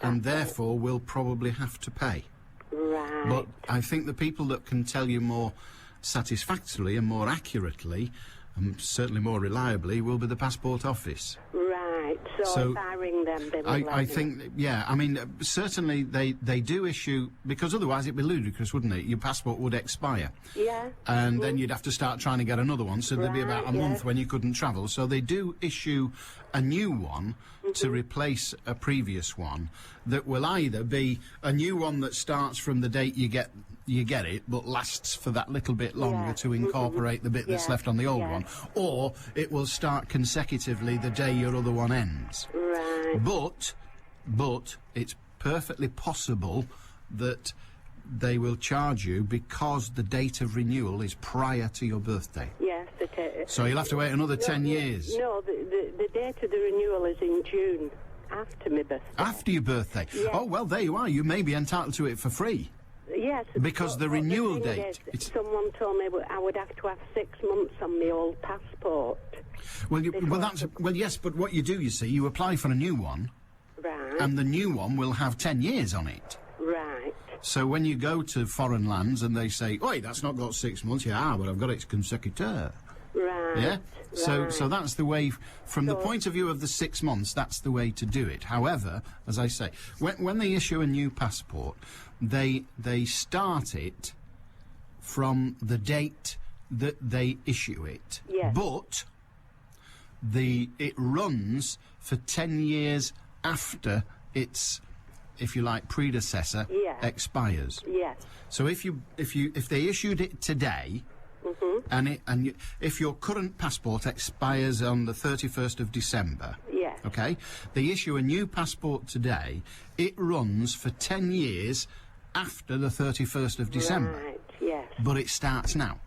and therefore will probably have to pay. Right. But I think the people that can tell you more satisfactorily and more accurately, and certainly more reliably, will be the passport office. Right. So if I ring them, they will let I me think, know. yeah, I mean, certainly they do issue, because otherwise it'd be ludicrous, wouldn't it? Your passport would expire. Yeah. And then you'd have to start trying to get another one, so there'd be about a month when you couldn't travel. So they do issue a new one to replace a previous one that will either be a new one that starts from the date you get it, but lasts for that little bit longer to incorporate the bit that's left on the old one, or it will start consecutively the day your other one ends. Right. But it's perfectly possible that they will charge you because the date of renewal is prior to your birthday. Yes. So you'll have to wait another 10 years. No, the date of the renewal is in June, after my birthday. After your birthday? Yes. Oh, well, there you are. You may be entitled to it for free. Yes. Because the renewal date... someone told me I would have to have 6 months on my old passport. Well, yes, but what you do, you see, you apply for a new one. Right. And the new one will have 10 years on it. Right. So when you go to foreign lands and they say, oi, that's not got 6 months, but I've got it consecutive. Right. Yeah? So that's the way, from the point of view of the 6 months, that's the way to do it. However, as I say, when they issue a new passport, they start it from the date that they issue it. Yes. But it runs for 10 years after its, if you like, predecessor expires. Yes. So if they issued it today, if your current passport expires on the 31st of December, okay, they issue a new passport today, it runs for 10 years after the 31st of December. Right, yes. But it starts now.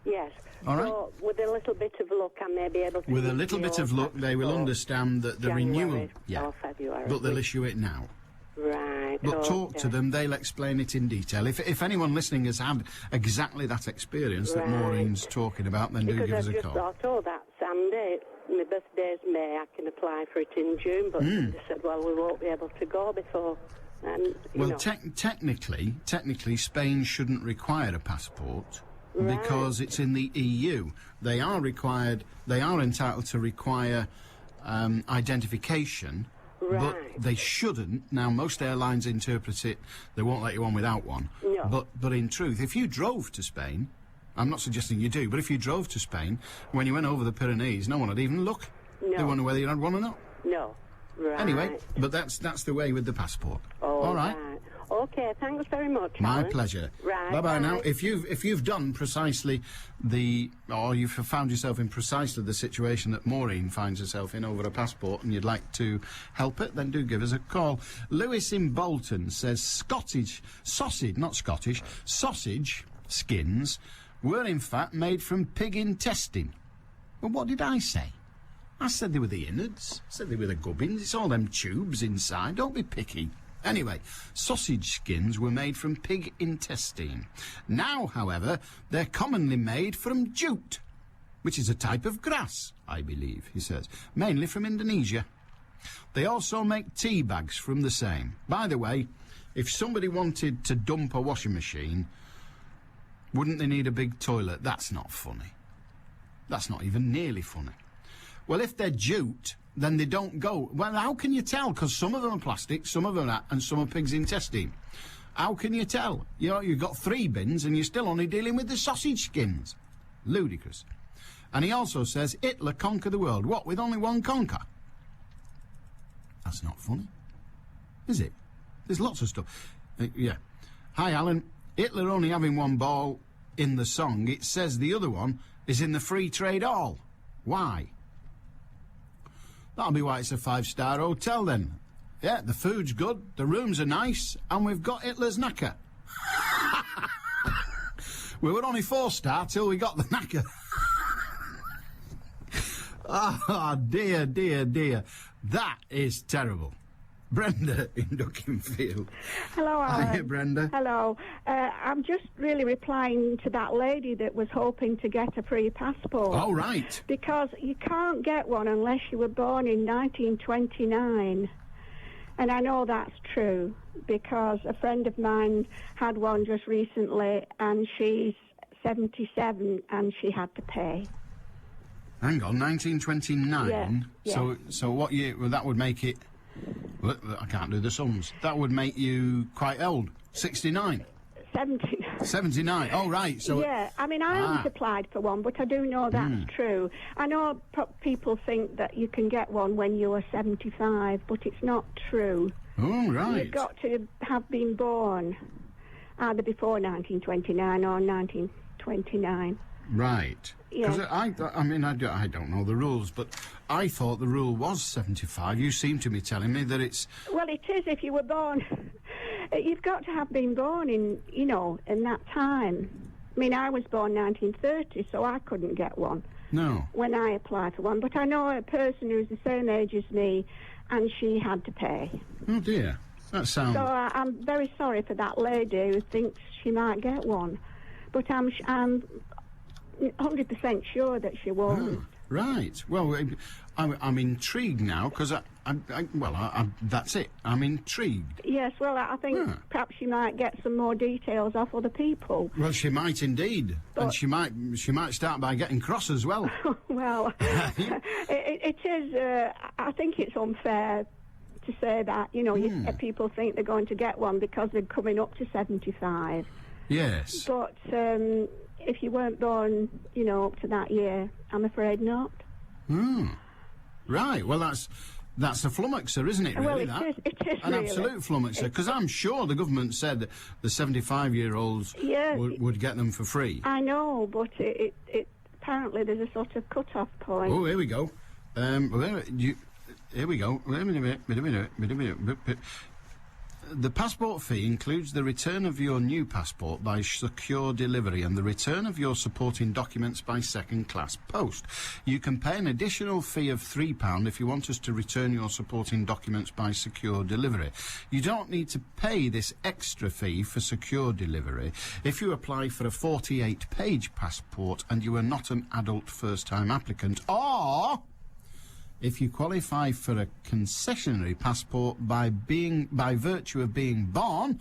Yes. All right. So with a little bit of luck, I may be able to... With a little bit of luck, they will understand that the renewal... or February. But they'll issue it now. Right. But talk to them, they'll explain it in detail. If anyone listening has had exactly that experience that Maureen's talking about, then do give us a call. Because I just thought, that's Sunday, my birthday's May, I can apply for it in June, but they said, well, we won't be able to go before... technically, Spain shouldn't require a passport because it's in the EU. They are entitled to require identification, but they shouldn't. Now, most airlines interpret it, they won't let you on without one. No. But in truth, if you drove to Spain, I'm not suggesting you do, but if you drove to Spain, when you went over the Pyrenees, no one would even look. No. They wonder whether you had one or not. No. Right. Anyway, but that's the way with the passport. All right. Okay, thanks very much. My Alan. pleasure. Right. Bye-bye now. If you've done precisely or you've found yourself in precisely the situation that Maureen finds herself in over a passport and you'd like to help it, then do give us a call. Lewis in Bolton says sausage skins were in fact made from pig intestine. Well, what did I say? I said they were the innards. I said they were the gubbins. It's all them tubes inside. Don't be picky. Anyway, sausage skins were made from pig intestine. Now, however, they're commonly made from jute, which is a type of grass, I believe, he says, mainly from Indonesia. They also make tea bags from the same. By the way, if somebody wanted to dump a washing machine, wouldn't they need a big toilet? That's not funny. That's not even nearly funny. Well, if they're jute, then they don't go. Well, how can you tell? Because some of them are plastic, some of them are, and some are pig's intestine. How can you tell? You know, you've got 3 bins and you're still only dealing with the sausage skins. Ludicrous. And he also says, Hitler conquered the world. What, with only one conquer? That's not funny, is it? There's lots of stuff. Yeah. Hi, Alan. Hitler only having one ball in the song. It says the other one is in the Free Trade Hall. Why? That'll be why it's a 5-star hotel, then. Yeah, the food's good, the rooms are nice, and we've got Hitler's knacker. We were only 4-star till we got the knacker. Oh, dear, dear, dear. That is terrible. Brenda in Duckingfield. Hello, Alan. Hi, Brenda. Hello. I'm just really replying to that lady that was hoping to get a free passport. Oh, right. Because you can't get one unless you were born in 1929. And I know that's true because a friend of mine had one just recently and she's 77 and she had to pay. Hang on, 1929? Yeah. So what year? Well, that would make it... Well, I can't do the sums. That would make you quite old. 69? 79. 79, oh, right. So yeah, I mean, I haven't applied for one, but I do know that's true. I know people think that you can get one when you are 75, but it's not true. Oh, right. You've got to have been born either before 1929 or 1929. Right. Because Yeah. I mean, I don't know the rules, but I thought the rule was 75. You seem to be telling me that it's... Well, it is if you were born... You've got to have been born in, you know, in that time. I mean, I was born 1930, so I couldn't get one. No. When I applied for one. But I know a person who's the same age as me, and she had to pay. Oh, dear. That sounds... So I'm very sorry for that lady who thinks she might get one. But I'm 100% sure that she won't. Oh, right. Well, I'm intrigued now, because that's it. I'm intrigued. Yes, well, I think perhaps she might get some more details off other people. Well, she might indeed. But and she might start by getting cross as well. Well, it is... I think it's unfair to say that, you know, people think they're going to get one because they're coming up to 75. Yes. But if you weren't born, you know, up to that year, I'm afraid not. Right, well, that's a flummoxer, isn't it, really, well, that? It is An really. absolute flummoxer, because I'm sure the government said that the 75-year-olds would get them for free. I know, but it apparently there's a sort of cut-off point. Oh, here we go. Here we go. Wait a minute. The passport fee includes the return of your new passport by secure delivery and the return of your supporting documents by second-class post. You can pay an additional fee of £3 if you want us to return your supporting documents by secure delivery. You don't need to pay this extra fee for secure delivery if you apply for a 48-page passport and you are not an adult first-time applicant, or... if you qualify for a concessionary passport by virtue of being born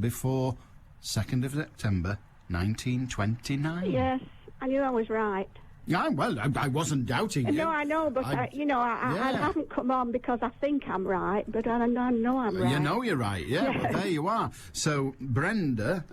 before 2nd of September 1929. Yes, I knew I was right. Yeah, well, I wasn't doubting you. No, I know, but I haven't come on because I think I'm right, but I know I'm right. You know you're right, yeah. Well, there you are. So, Brenda,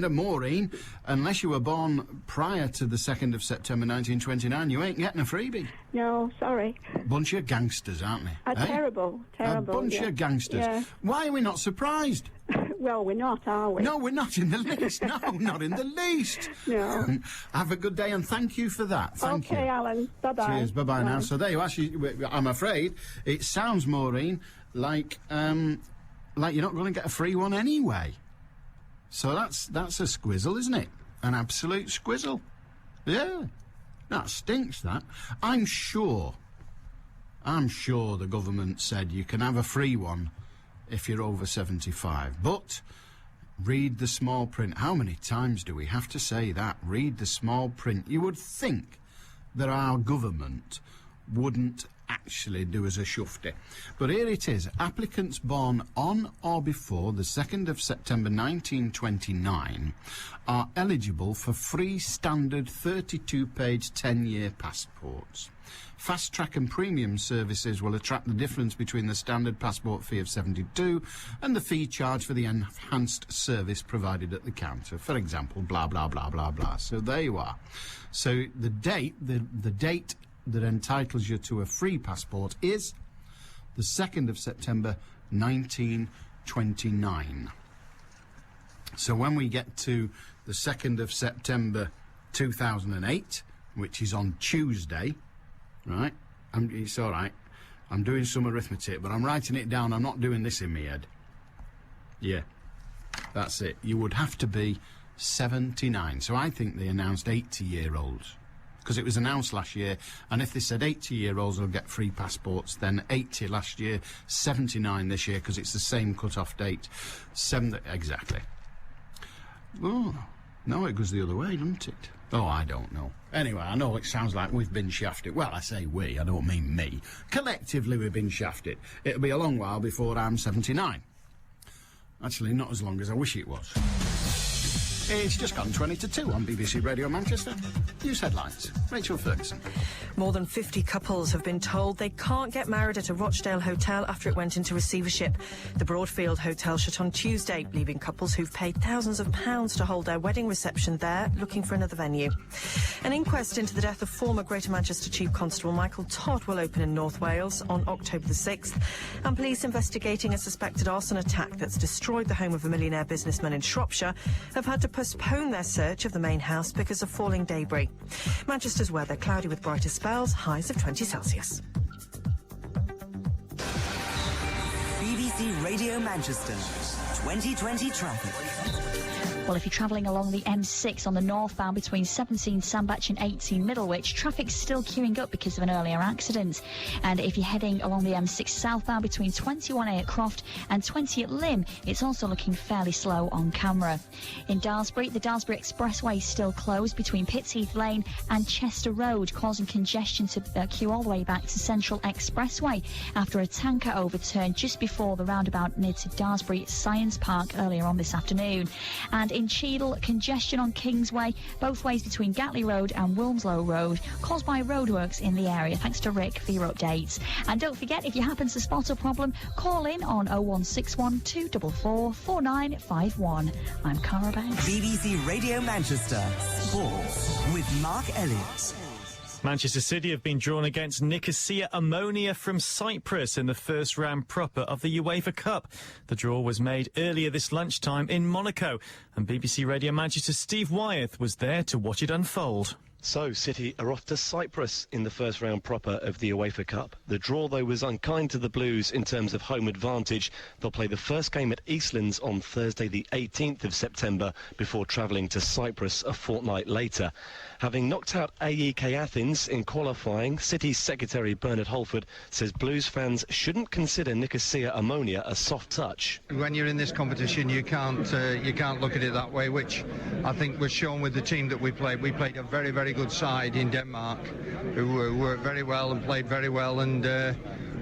Maureen, unless you were born prior to the 2nd of September 1929, you ain't getting a freebie. No, sorry. Bunch of gangsters, aren't they? Terrible. A bunch of gangsters. Yeah. Why are we not surprised? Well, we're not, are we? No, we're not in the least. No, not in the least. No. Have a good day and thank you for that. Thank you. Okay, Alan. Bye-bye. Cheers. Bye-bye now. So there you are. I'm afraid it sounds, Maureen, like you're not going to get a free one anyway. So that's a squizzle, isn't it? An absolute squizzle. Yeah. That stinks, that. I'm sure the government said you can have a free one if you're over 75. But read the small print. How many times do we have to say that? Read the small print. You would think that our government wouldn't actually do us a shufty. But here it is. Applicants born on or before the 2nd of September 1929 are eligible for free standard 32-page 10-year passports. Fast Track and Premium services will attract the difference between the standard passport fee of $72 and the fee charged for the enhanced service provided at the counter. For example, blah, blah, blah, blah, blah. So there you are. So the date that entitles you to a free passport is the 2nd of September 1929. So when we get to the 2nd of September 2008, which is on Tuesday, right, it's all right, I'm doing some arithmetic, but I'm writing it down, I'm not doing this in my head. Yeah, that's it. You would have to be 79. So I think they announced 80-year-olds. Because it was announced last year, and if they said 80-year-olds will get free passports, then 80 last year, 79 this year, because it's the same cut-off date. Exactly. Oh, no, it goes the other way, doesn't it? Oh, I don't know. Anyway, I know it sounds like we've been shafted. Well, I say we, I don't mean me. Collectively, we've been shafted. It'll be a long while before I'm 79. Actually, not as long as I wish it was. It's just gone 20 to 2 on BBC Radio Manchester. News headlines. Rachel Ferguson. More than 50 couples have been told they can't get married at a Rochdale hotel after it went into receivership. The Broadfield Hotel shut on Tuesday, leaving couples who've paid thousands of pounds to hold their wedding reception there looking for another venue. An inquest into the death of former Greater Manchester Chief Constable Michael Todd will open in North Wales on October the 6th. And police investigating a suspected arson attack that's destroyed the home of a millionaire businessman in Shropshire have had to postpone their search of the main house because of falling debris. Manchester's weather, cloudy with brighter spells, highs of 20 Celsius. BBC Radio Manchester, 2020 traffic. Well, if you're travelling along the M6 on the northbound between 17 Sandbach and 18 Middlewich, traffic's still queuing up because of an earlier accident. And if you're heading along the M6 southbound between 21A at Croft and 20 at Lymm, it's also looking fairly slow on camera. In Daresbury, the Daresbury Expressway is still closed between Pittsheath Lane and Chester Road, causing congestion to queue all the way back to Central Expressway after a tanker overturned just before the roundabout near to Daresbury Science Park earlier on this afternoon. And in Cheadle, congestion on Kingsway, both ways between Gatley Road and Wilmslow Road, caused by roadworks in the area. Thanks to Rick for your updates. And don't forget, if you happen to spot a problem, call in on 01612 244 4951. I'm Cara Banks. BBC Radio Manchester, Sports with Mark Elliott. Manchester City have been drawn against Nicosia Ammonia from Cyprus in the first round proper of the UEFA Cup. The draw was made earlier this lunchtime in Monaco, and BBC Radio Manchester's Steve Wyeth was there to watch it unfold. So, City are off to Cyprus in the first round proper of the UEFA Cup. The draw, though, was unkind to the Blues in terms of home advantage. They'll play the first game at Eastlands on Thursday the 18th of September before travelling to Cyprus a fortnight later. Having knocked out AEK Athens in qualifying, City's secretary Bernard Holford says Blues fans shouldn't consider Nicosia Ammonia a soft touch. When you're in this competition, you can't look at it that way, which I think was shown with the team that we played. We played a very, very good side in Denmark who worked very well and played very well, and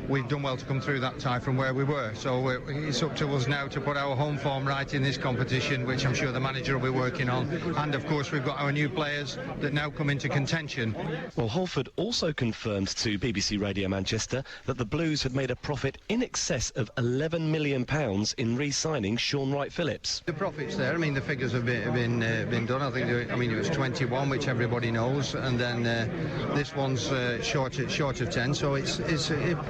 we've done well to come through that tie from where we were. So it's up to us now to put our home form right in this competition, which I'm sure the manager will be working on. And of course we've got our new players that now come into contention. Well, Holford also confirmed to BBC Radio Manchester that the Blues had made a profit in excess of £11 million in re-signing Sean Wright-Phillips. The profit's there. I mean, the figures have been done. I think it was 21, which everybody knows, and then this one's short of 10. So it's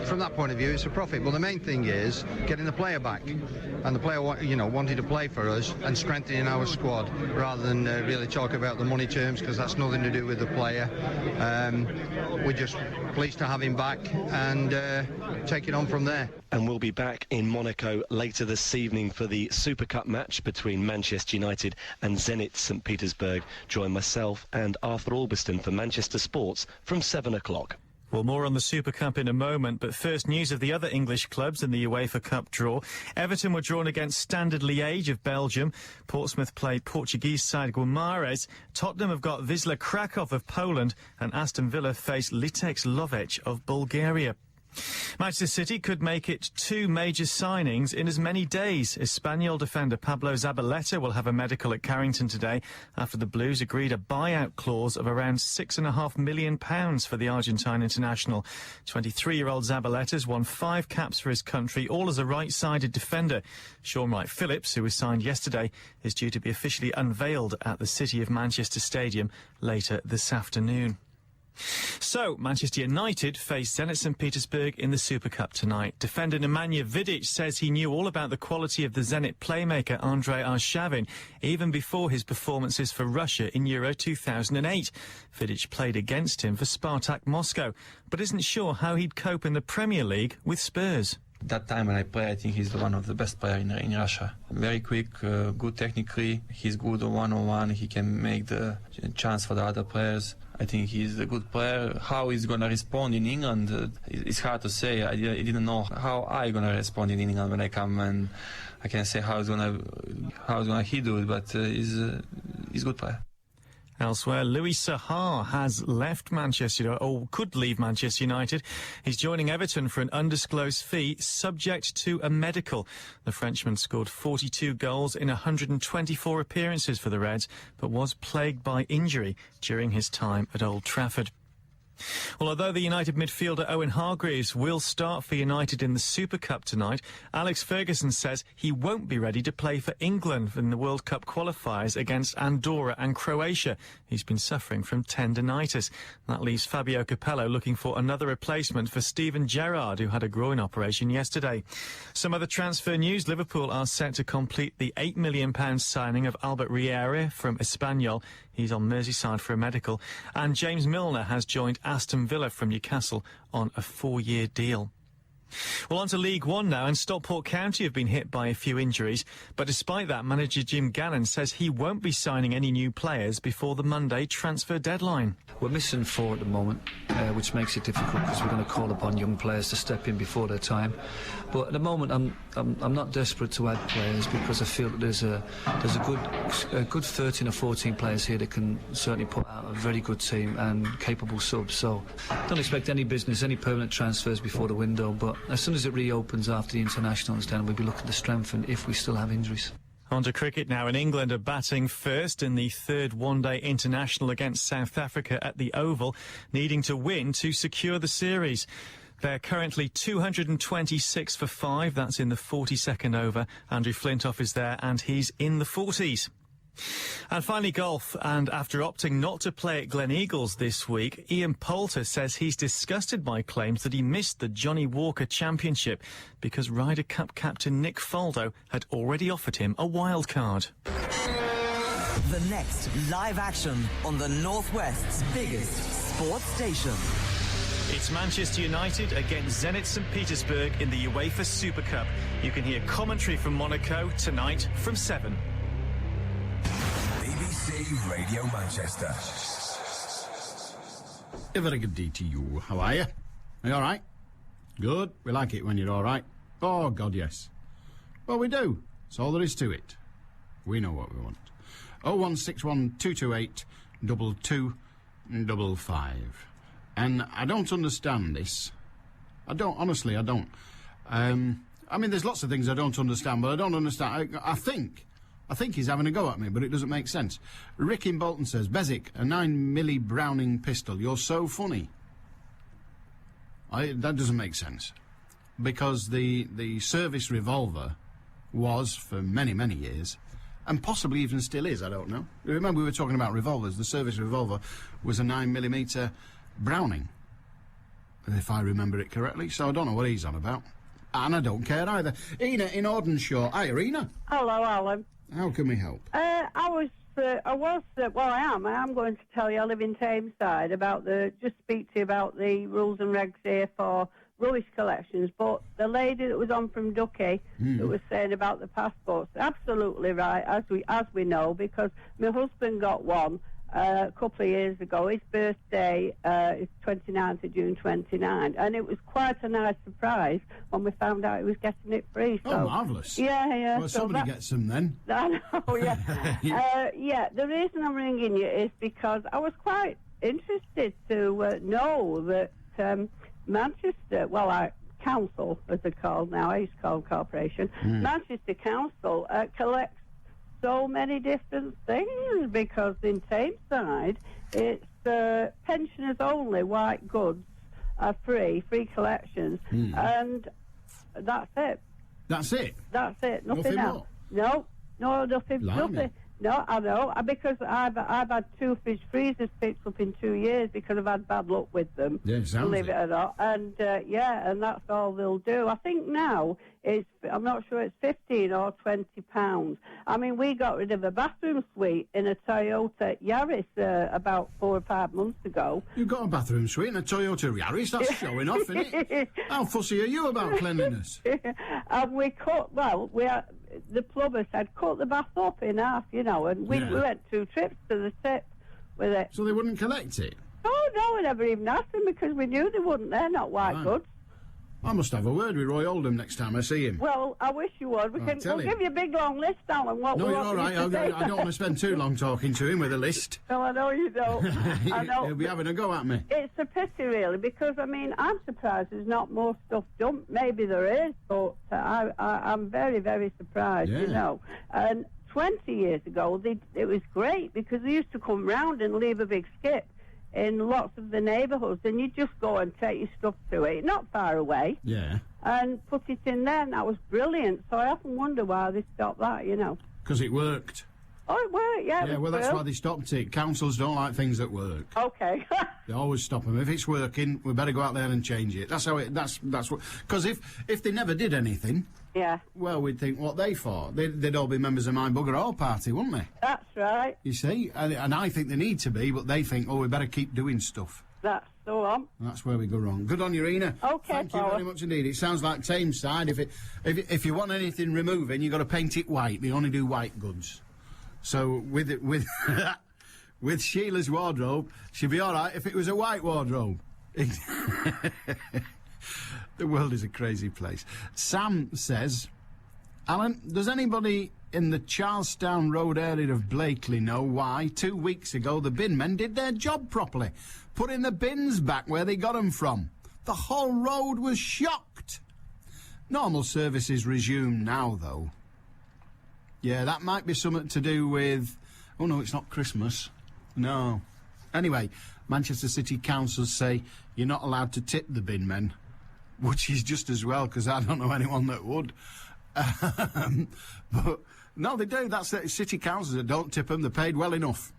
from that point of view, it's a profit. Well, the main thing is getting the player back, and the player, wanting to play for us and strengthening our squad rather than really talk about the money terms, because that's nothing to do with the player. We're just pleased to have him back and take it on from there. And we'll be back in Monaco later this evening for the Super Cup match between Manchester United and Zenit St Petersburg. Join myself and Arthur Albiston for Manchester Sports from 7 o'clock. Well, more on the Super Cup in a moment, but first news of the other English clubs in the UEFA Cup draw. Everton were drawn against Standard Liège of Belgium. Portsmouth played Portuguese side Guimarães. Tottenham have got Wisla Krakow of Poland, and Aston Villa face Litex Lovech of Bulgaria. Manchester City could make it 2 major signings in as many days. Espanyol defender Pablo Zabaleta will have a medical at Carrington today after the Blues agreed a buyout clause of around £6.5 million for the Argentine international. 23-year-old Zabaleta's won 5 caps for his country, all as a right-sided defender. Sean Wright-Phillips, who was signed yesterday, is due to be officially unveiled at the City of Manchester Stadium later this afternoon. So, Manchester United face Zenit St Petersburg in the Super Cup tonight. Defender Nemanja Vidic says he knew all about the quality of the Zenit playmaker Andrei Arshavin even before his performances for Russia in Euro 2008. Vidic played against him for Spartak Moscow, but isn't sure how he'd cope in the Premier League with Spurs. That time when I play, I think he's one of the best players in Russia. Very quick, good technically, he's good one-on-one, he can make the chance for the other players. I think he's a good player. How he's going to respond in England, it's hard to say. I didn't know how I'm going to respond in England when I come, and I can't say how he do it, but he's a good player. Elsewhere, Louis Saha has left Manchester, or could leave Manchester United. He's joining Everton for an undisclosed fee, subject to a medical. The Frenchman scored 42 goals in 124 appearances for the Reds, but was plagued by injury during his time at Old Trafford. Well, although the United midfielder Owen Hargreaves will start for United in the Super Cup tonight, Alex Ferguson says he won't be ready to play for England in the World Cup qualifiers against Andorra and Croatia. He's been suffering from tendinitis. That leaves Fabio Capello looking for another replacement for Steven Gerrard, who had a groin operation yesterday. Some other transfer news. Liverpool are set to complete the £8 million signing of Albert Riera from Espanyol. He's on Merseyside for a medical. And James Milner has joined Aston Villa from Newcastle on a 4-year deal. Well, on to League One now, and Stockport County have been hit by a few injuries. But despite that, manager Jim Gannon says he won't be signing any new players before the Monday transfer deadline. We're missing 4 at the moment, which makes it difficult because we're going to call upon young players to step in before their time. But at the moment, I'm not desperate to add players because I feel that there's a good 13 or 14 players here that can certainly put out a very good team and capable subs. So don't expect any permanent transfers before the window. But as soon as it reopens after the internationals, then we'll be looking to strengthen if we still have injuries. On to cricket now, and England are batting first in the 3rd one-day international against South Africa at the Oval, needing to win to secure the series. They're currently 226 for 5, that's in the 42nd over. Andrew Flintoff is there, and he's in the 40s. And finally, golf. And after opting not to play at Gleneagles this week, Ian Poulter says he's disgusted by claims that he missed the Johnny Walker Championship because Ryder Cup captain Nick Faldo had already offered him a wild card. The next live action on the Northwest's biggest sports station. It's Manchester United against Zenit St Petersburg in the UEFA Super Cup. You can hear commentary from Monaco tonight from 7. BBC Radio Manchester. A very good day to you. How are you? Are you all right? Good. We like it when you're all right. Oh, God, yes. Well, we do. That's all there is to it. We know what we want. 0161 228 2255. And I don't understand this. Honestly, I don't. I mean, there's lots of things I don't understand, but I don't understand. I think he's having a go at me, but it doesn't make sense. Rick in Bolton says, Beswick, a 9mm Browning pistol. You're so funny. That doesn't make sense. Because the service revolver was, for many, many years, and possibly even still is, I don't know. Remember, we were talking about revolvers. The service revolver was a 9mm Browning, if I remember it correctly. So I don't know what he's on about. And I don't care either. Ina in Audenshaw. Hi, Ina. Hello, Alan. How can we help? I am going to tell you I live in Tameside just speak to you about the rules and regs here for rubbish collections, but the lady that was on from Ducky that was saying about the passports, absolutely right, as we know, because my husband got one a couple of years ago. His birthday is 29th of June 29, and it was quite a nice surprise when we found out he was getting it free. So, oh, marvellous. Yeah. Well, somebody gets them then. I know, yeah. The reason I'm ringing you is because I was quite interested to know that Manchester, Council, as they're called now, I used to call them Corporation, Manchester Council collects so many different things, because in Tameside it's pensioners only, white goods are free collections, and that's it. That's it? That's it, nothing else. More? No, nothing. No, I know, because I've had 2 fish freezers picked up in 2 years because I've had bad luck with them, believe it or not, and and that's all they'll do. I think now I'm not sure it's £15 or £20. I mean, we got rid of a bathroom suite in a Toyota Yaris about 4 or 5 months ago. You got a bathroom suite in a Toyota Yaris? That's showing off, isn't it? How fussy are you about cleanliness? And we cut, the plumber said, cut the bath up in half, and we went 2 trips to the tip with it. So they wouldn't collect it? Oh, no, we never even asked them because we knew they wouldn't. They're not white goods. I must have a word with Roy Oldham next time I see him. Well, I wish you would. We'll give you a big long list, Alan. No, you're all right. I don't want to spend too long talking to him with a list. No, I know you don't. I know. He'll be having a go at me. It's a pity, really, because, I mean, I'm surprised there's not more stuff dumped. Maybe there is, but I'm very, very surprised, And 20 years ago, it was great because they used to come round and leave a big skip in lots of the neighbourhoods, and you just go and take your stuff to it, not far away, and put it in there, and that was brilliant. So I often wonder why they stopped that, Because it worked. Oh, it worked, yeah. Yeah, well, that's why they stopped it. Councils don't like things that work. Okay. They always stop them. If it's working, we better go out there and change it. That's how it. That's what. Because if they never did anything, well, we'd think what they for. They'd all be members of my bugger all party, wouldn't they? That's right. You see, and I think they need to be, but they think, we better keep doing stuff. That's so on. That's where we go wrong. Good on you, Rena. Okay, thank you very much indeed. It sounds like Tameside. If you want anything removing, you've got to paint it white. They only do white goods. So with with Sheila's wardrobe, she'd be all right if it was a white wardrobe. The world is a crazy place. Sam says, Alan, does anybody in the Charlestown Road area of Blakely know why 2 weeks ago the bin men did their job properly, putting the bins back where they got them from? The whole road was shocked. Normal services resume now, though. Yeah, that might be something to do with... Oh, no, it's not Christmas. No. Anyway, Manchester City Council say you're not allowed to tip the bin men, which is just as well, because I don't know anyone that would. But, no, they do. That's the City Councils that don't tip them. They're paid well enough.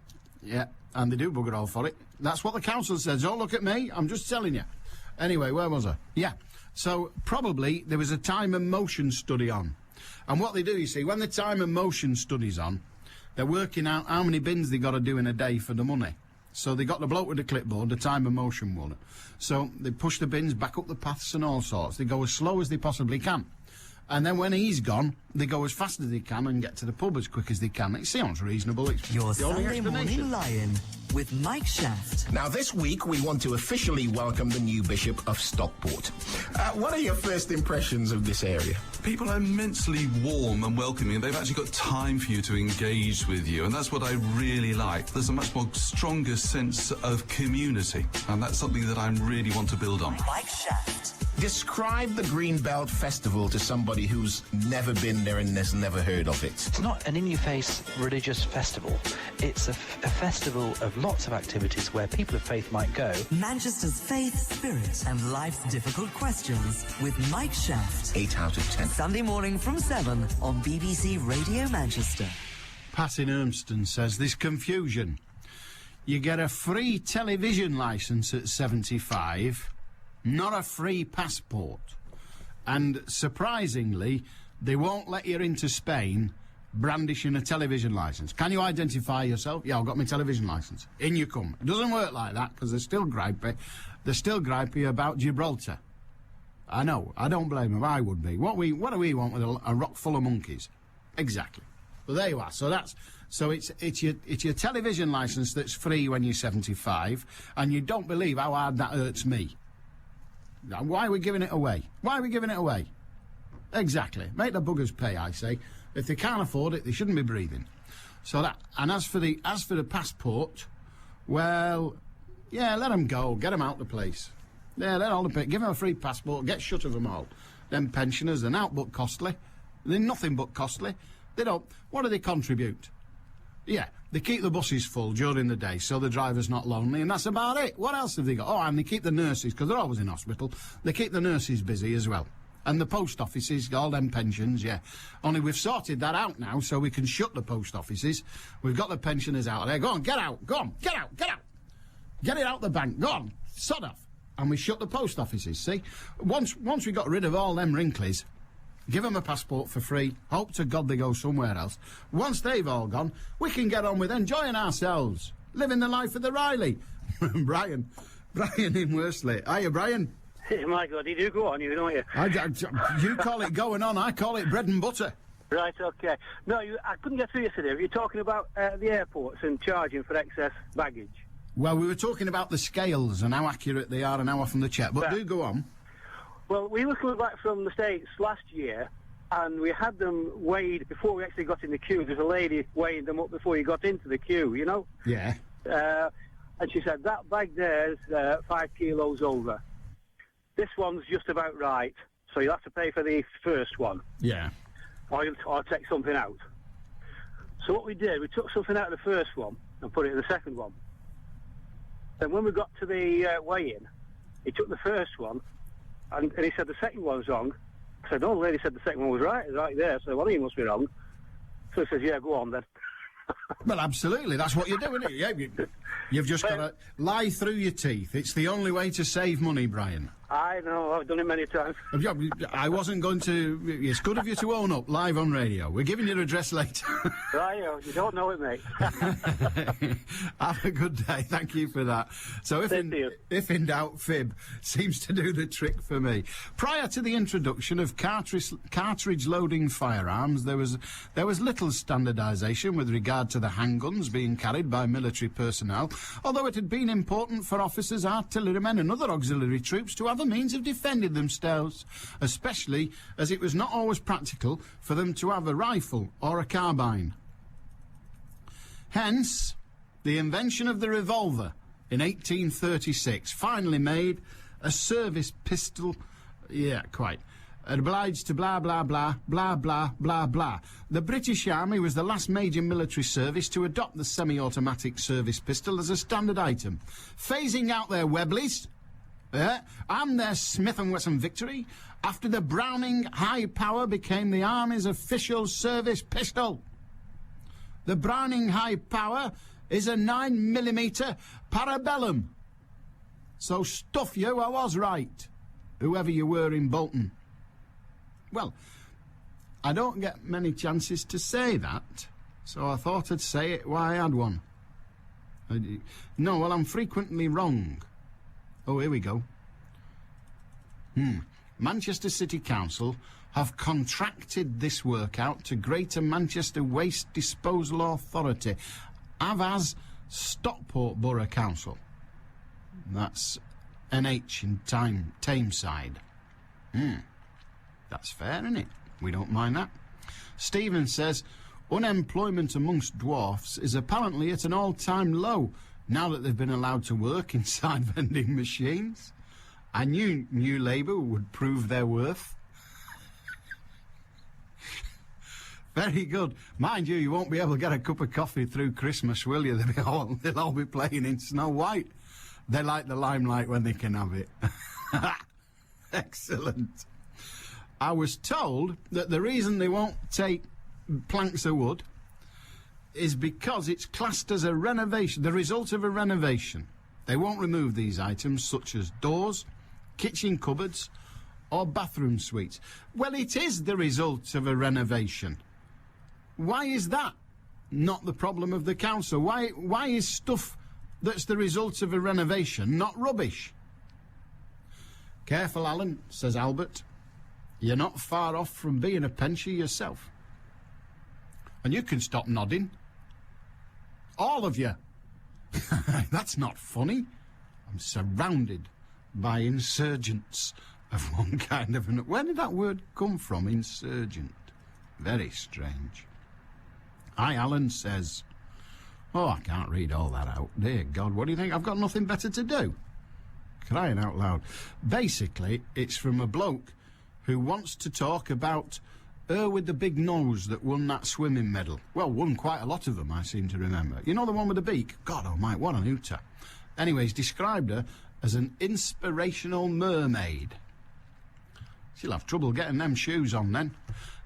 Yeah, and they do bugger all for it. That's what the council says. Don't look at me. I'm just telling you. Anyway, where was I? Yeah. So, probably there was a time and motion study on. And what they do, you see, when the time and motion study's on, they're working out how many bins they got to do in a day for the money. So they got the bloke with the clipboard, the time and motion one. So they push the bins back up the paths and all sorts. They go as slow as they possibly can. And then when he's gone, they go as fast as they can and get to the pub as quick as they can. It sounds reasonable. It's Your the only Sunday Morning Lion with Mike Shaft. Now, this week, we want to officially welcome the new Bishop of Stockport. What are your first impressions of this area? People are immensely warm and welcoming. They've actually got time for you to engage with you, and that's what I really like. There's a much more stronger sense of community, and that's something that I really want to build on. Mike Shaft. Describe the Greenbelt Festival to somebody who's never been there and has never heard of it. It's not an in-your-face religious festival. It's a festival of lots of activities where people of faith might go. Manchester's faith, spirit, and life's difficult questions with Mike Shaft. 8 out of 10. Sunday morning from 7 on BBC Radio Manchester. Pat in Urmston says there's confusion. You get a free television licence at 75... not a free passport. And surprisingly, they won't let you into Spain brandishing a television licence. Can you identify yourself? Yeah, I've got my television licence. In you come. It doesn't work like that, because they're still gripey. They're still gripey about Gibraltar. I know. I don't blame them. I would be. What do we want with a rock full of monkeys? Exactly. Well, there you are. So it's your television licence that's free when you're 75, and you don't believe how hard that hurts me. Now, why are we giving it away? Why are we giving it away? Exactly. Make the buggers pay, I say. If they can't afford it, they shouldn't be breathing. So that, and as for the passport, well, yeah, let them go. Get them out the place. Yeah, give them a free passport. Get shut of them all. Them pensioners, they're naught but costly. They're nothing but costly. They don't. What do they contribute? Yeah, they keep the buses full during the day so the driver's not lonely, and that's about it. What else have they got? Oh, and they keep the nurses, because they're always in hospital. They keep the nurses busy as well. And the post offices, all them pensions, yeah. Only we've sorted that out now, so we can shut the post offices. We've got the pensioners out there. Go on, get out. Go on, get out. Get it out the bank. Go on, sod off. And we shut the post offices, see? Once we got rid of all them wrinklies, give them a passport for free, hope to God they go somewhere else. Once they've all gone, we can get on with enjoying ourselves, living the life of the Riley. Brian in Worsley. Hiya, Brian. My God, you do go on, you don't you? You call it going on, I call it bread and butter. Right, OK. No, I couldn't get through yesterday. Were you talking about the airports and charging for excess baggage? Well, we were talking about the scales and how accurate they are and how often they check, but do go on. Well, we were coming back from the States last year, and we had them weighed before we actually got in the queue. There's a lady weighing them up before you got into the queue, you know? Yeah. And she said, that bag there's 5 kilos over. This one's just about right, so you'll have to pay for the first one. Yeah. Or take something out. So what we did, we took something out of the first one and put it in the second one. Then when we got to the weigh-in, he took the first one, and he said the second one was wrong. I said, no, the lady said the second one was right. It's right there. So, well, he must be wrong. So he says, yeah, go on then. Well, absolutely. That's what you're doing, isn't it? Yeah, you've just got to lie through your teeth. It's the only way to save money, Brian. I know. I've done it many times. I wasn't going to... It's good of you to own up live on radio. We're giving your address later. Right, you don't know it, mate. Have a good day. Thank you for that. So if in doubt, fib seems to do the trick for me. Prior to the introduction of cartridge-loading firearms, there was little standardisation with regard to the handguns being carried by military personnel, although it had been important for officers, artillerymen and other auxiliary troops to have a means of defending themselves, especially as it was not always practical for them to have a rifle or a carbine. Hence, the invention of the revolver in 1836 finally made a service pistol, yeah, quite, obliged to blah, blah, blah, blah, blah, blah, blah. The British Army was the last major military service to adopt the semi-automatic service pistol as a standard item, phasing out their Webleys, and their Smith & Wesson Victory after the Browning High Power became the Army's official service pistol. The Browning High Power is a 9mm Parabellum. So stuff you, I was right, whoever you were in Bolton. Well, I don't get many chances to say that, so I thought I'd say it while I had one. No, well, I'm frequently wrong. Oh, here we go. Manchester City Council have contracted this work out to Greater Manchester Waste Disposal Authority, as Stockport Borough Council. That's NH in Tameside. That's fair, isn't it? We don't mind that. Stephen says, unemployment amongst dwarfs is apparently at an all-time low now that they've been allowed to work inside vending machines. I knew New Labour would prove their worth. Very good. Mind you, you won't be able to get a cup of coffee through Christmas, will you? They'll all be playing in Snow White. They like the limelight when they can have it. Excellent. I was told that the reason they won't take planks of wood is because it's classed as a renovation, the result of a renovation. They won't remove these items such as doors, kitchen cupboards or bathroom suites. Well, it is the result of a renovation. Why is that not the problem of the council? Why is stuff that's the result of a renovation not rubbish? Careful, Alan, says Albert. You're not far off from being a pensioner yourself. And you can stop nodding. All of you. That's not funny. I'm surrounded by insurgents of one kind of... Where did that word come from, insurgent? Very strange. Hi, Alan says... Oh, I can't read all that out. Dear God, what do you think? I've got nothing better to do. Crying out loud. Basically, it's from a bloke who wants to talk about her with the big nose that won that swimming medal. Well, won quite a lot of them, I seem to remember. You know the one with the beak? God almighty, what an hooter. Anyway, he's described her as an inspirational mermaid. She'll have trouble getting them shoes on then.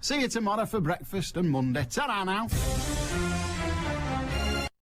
See you tomorrow for breakfast and Monday. Ta-ra now.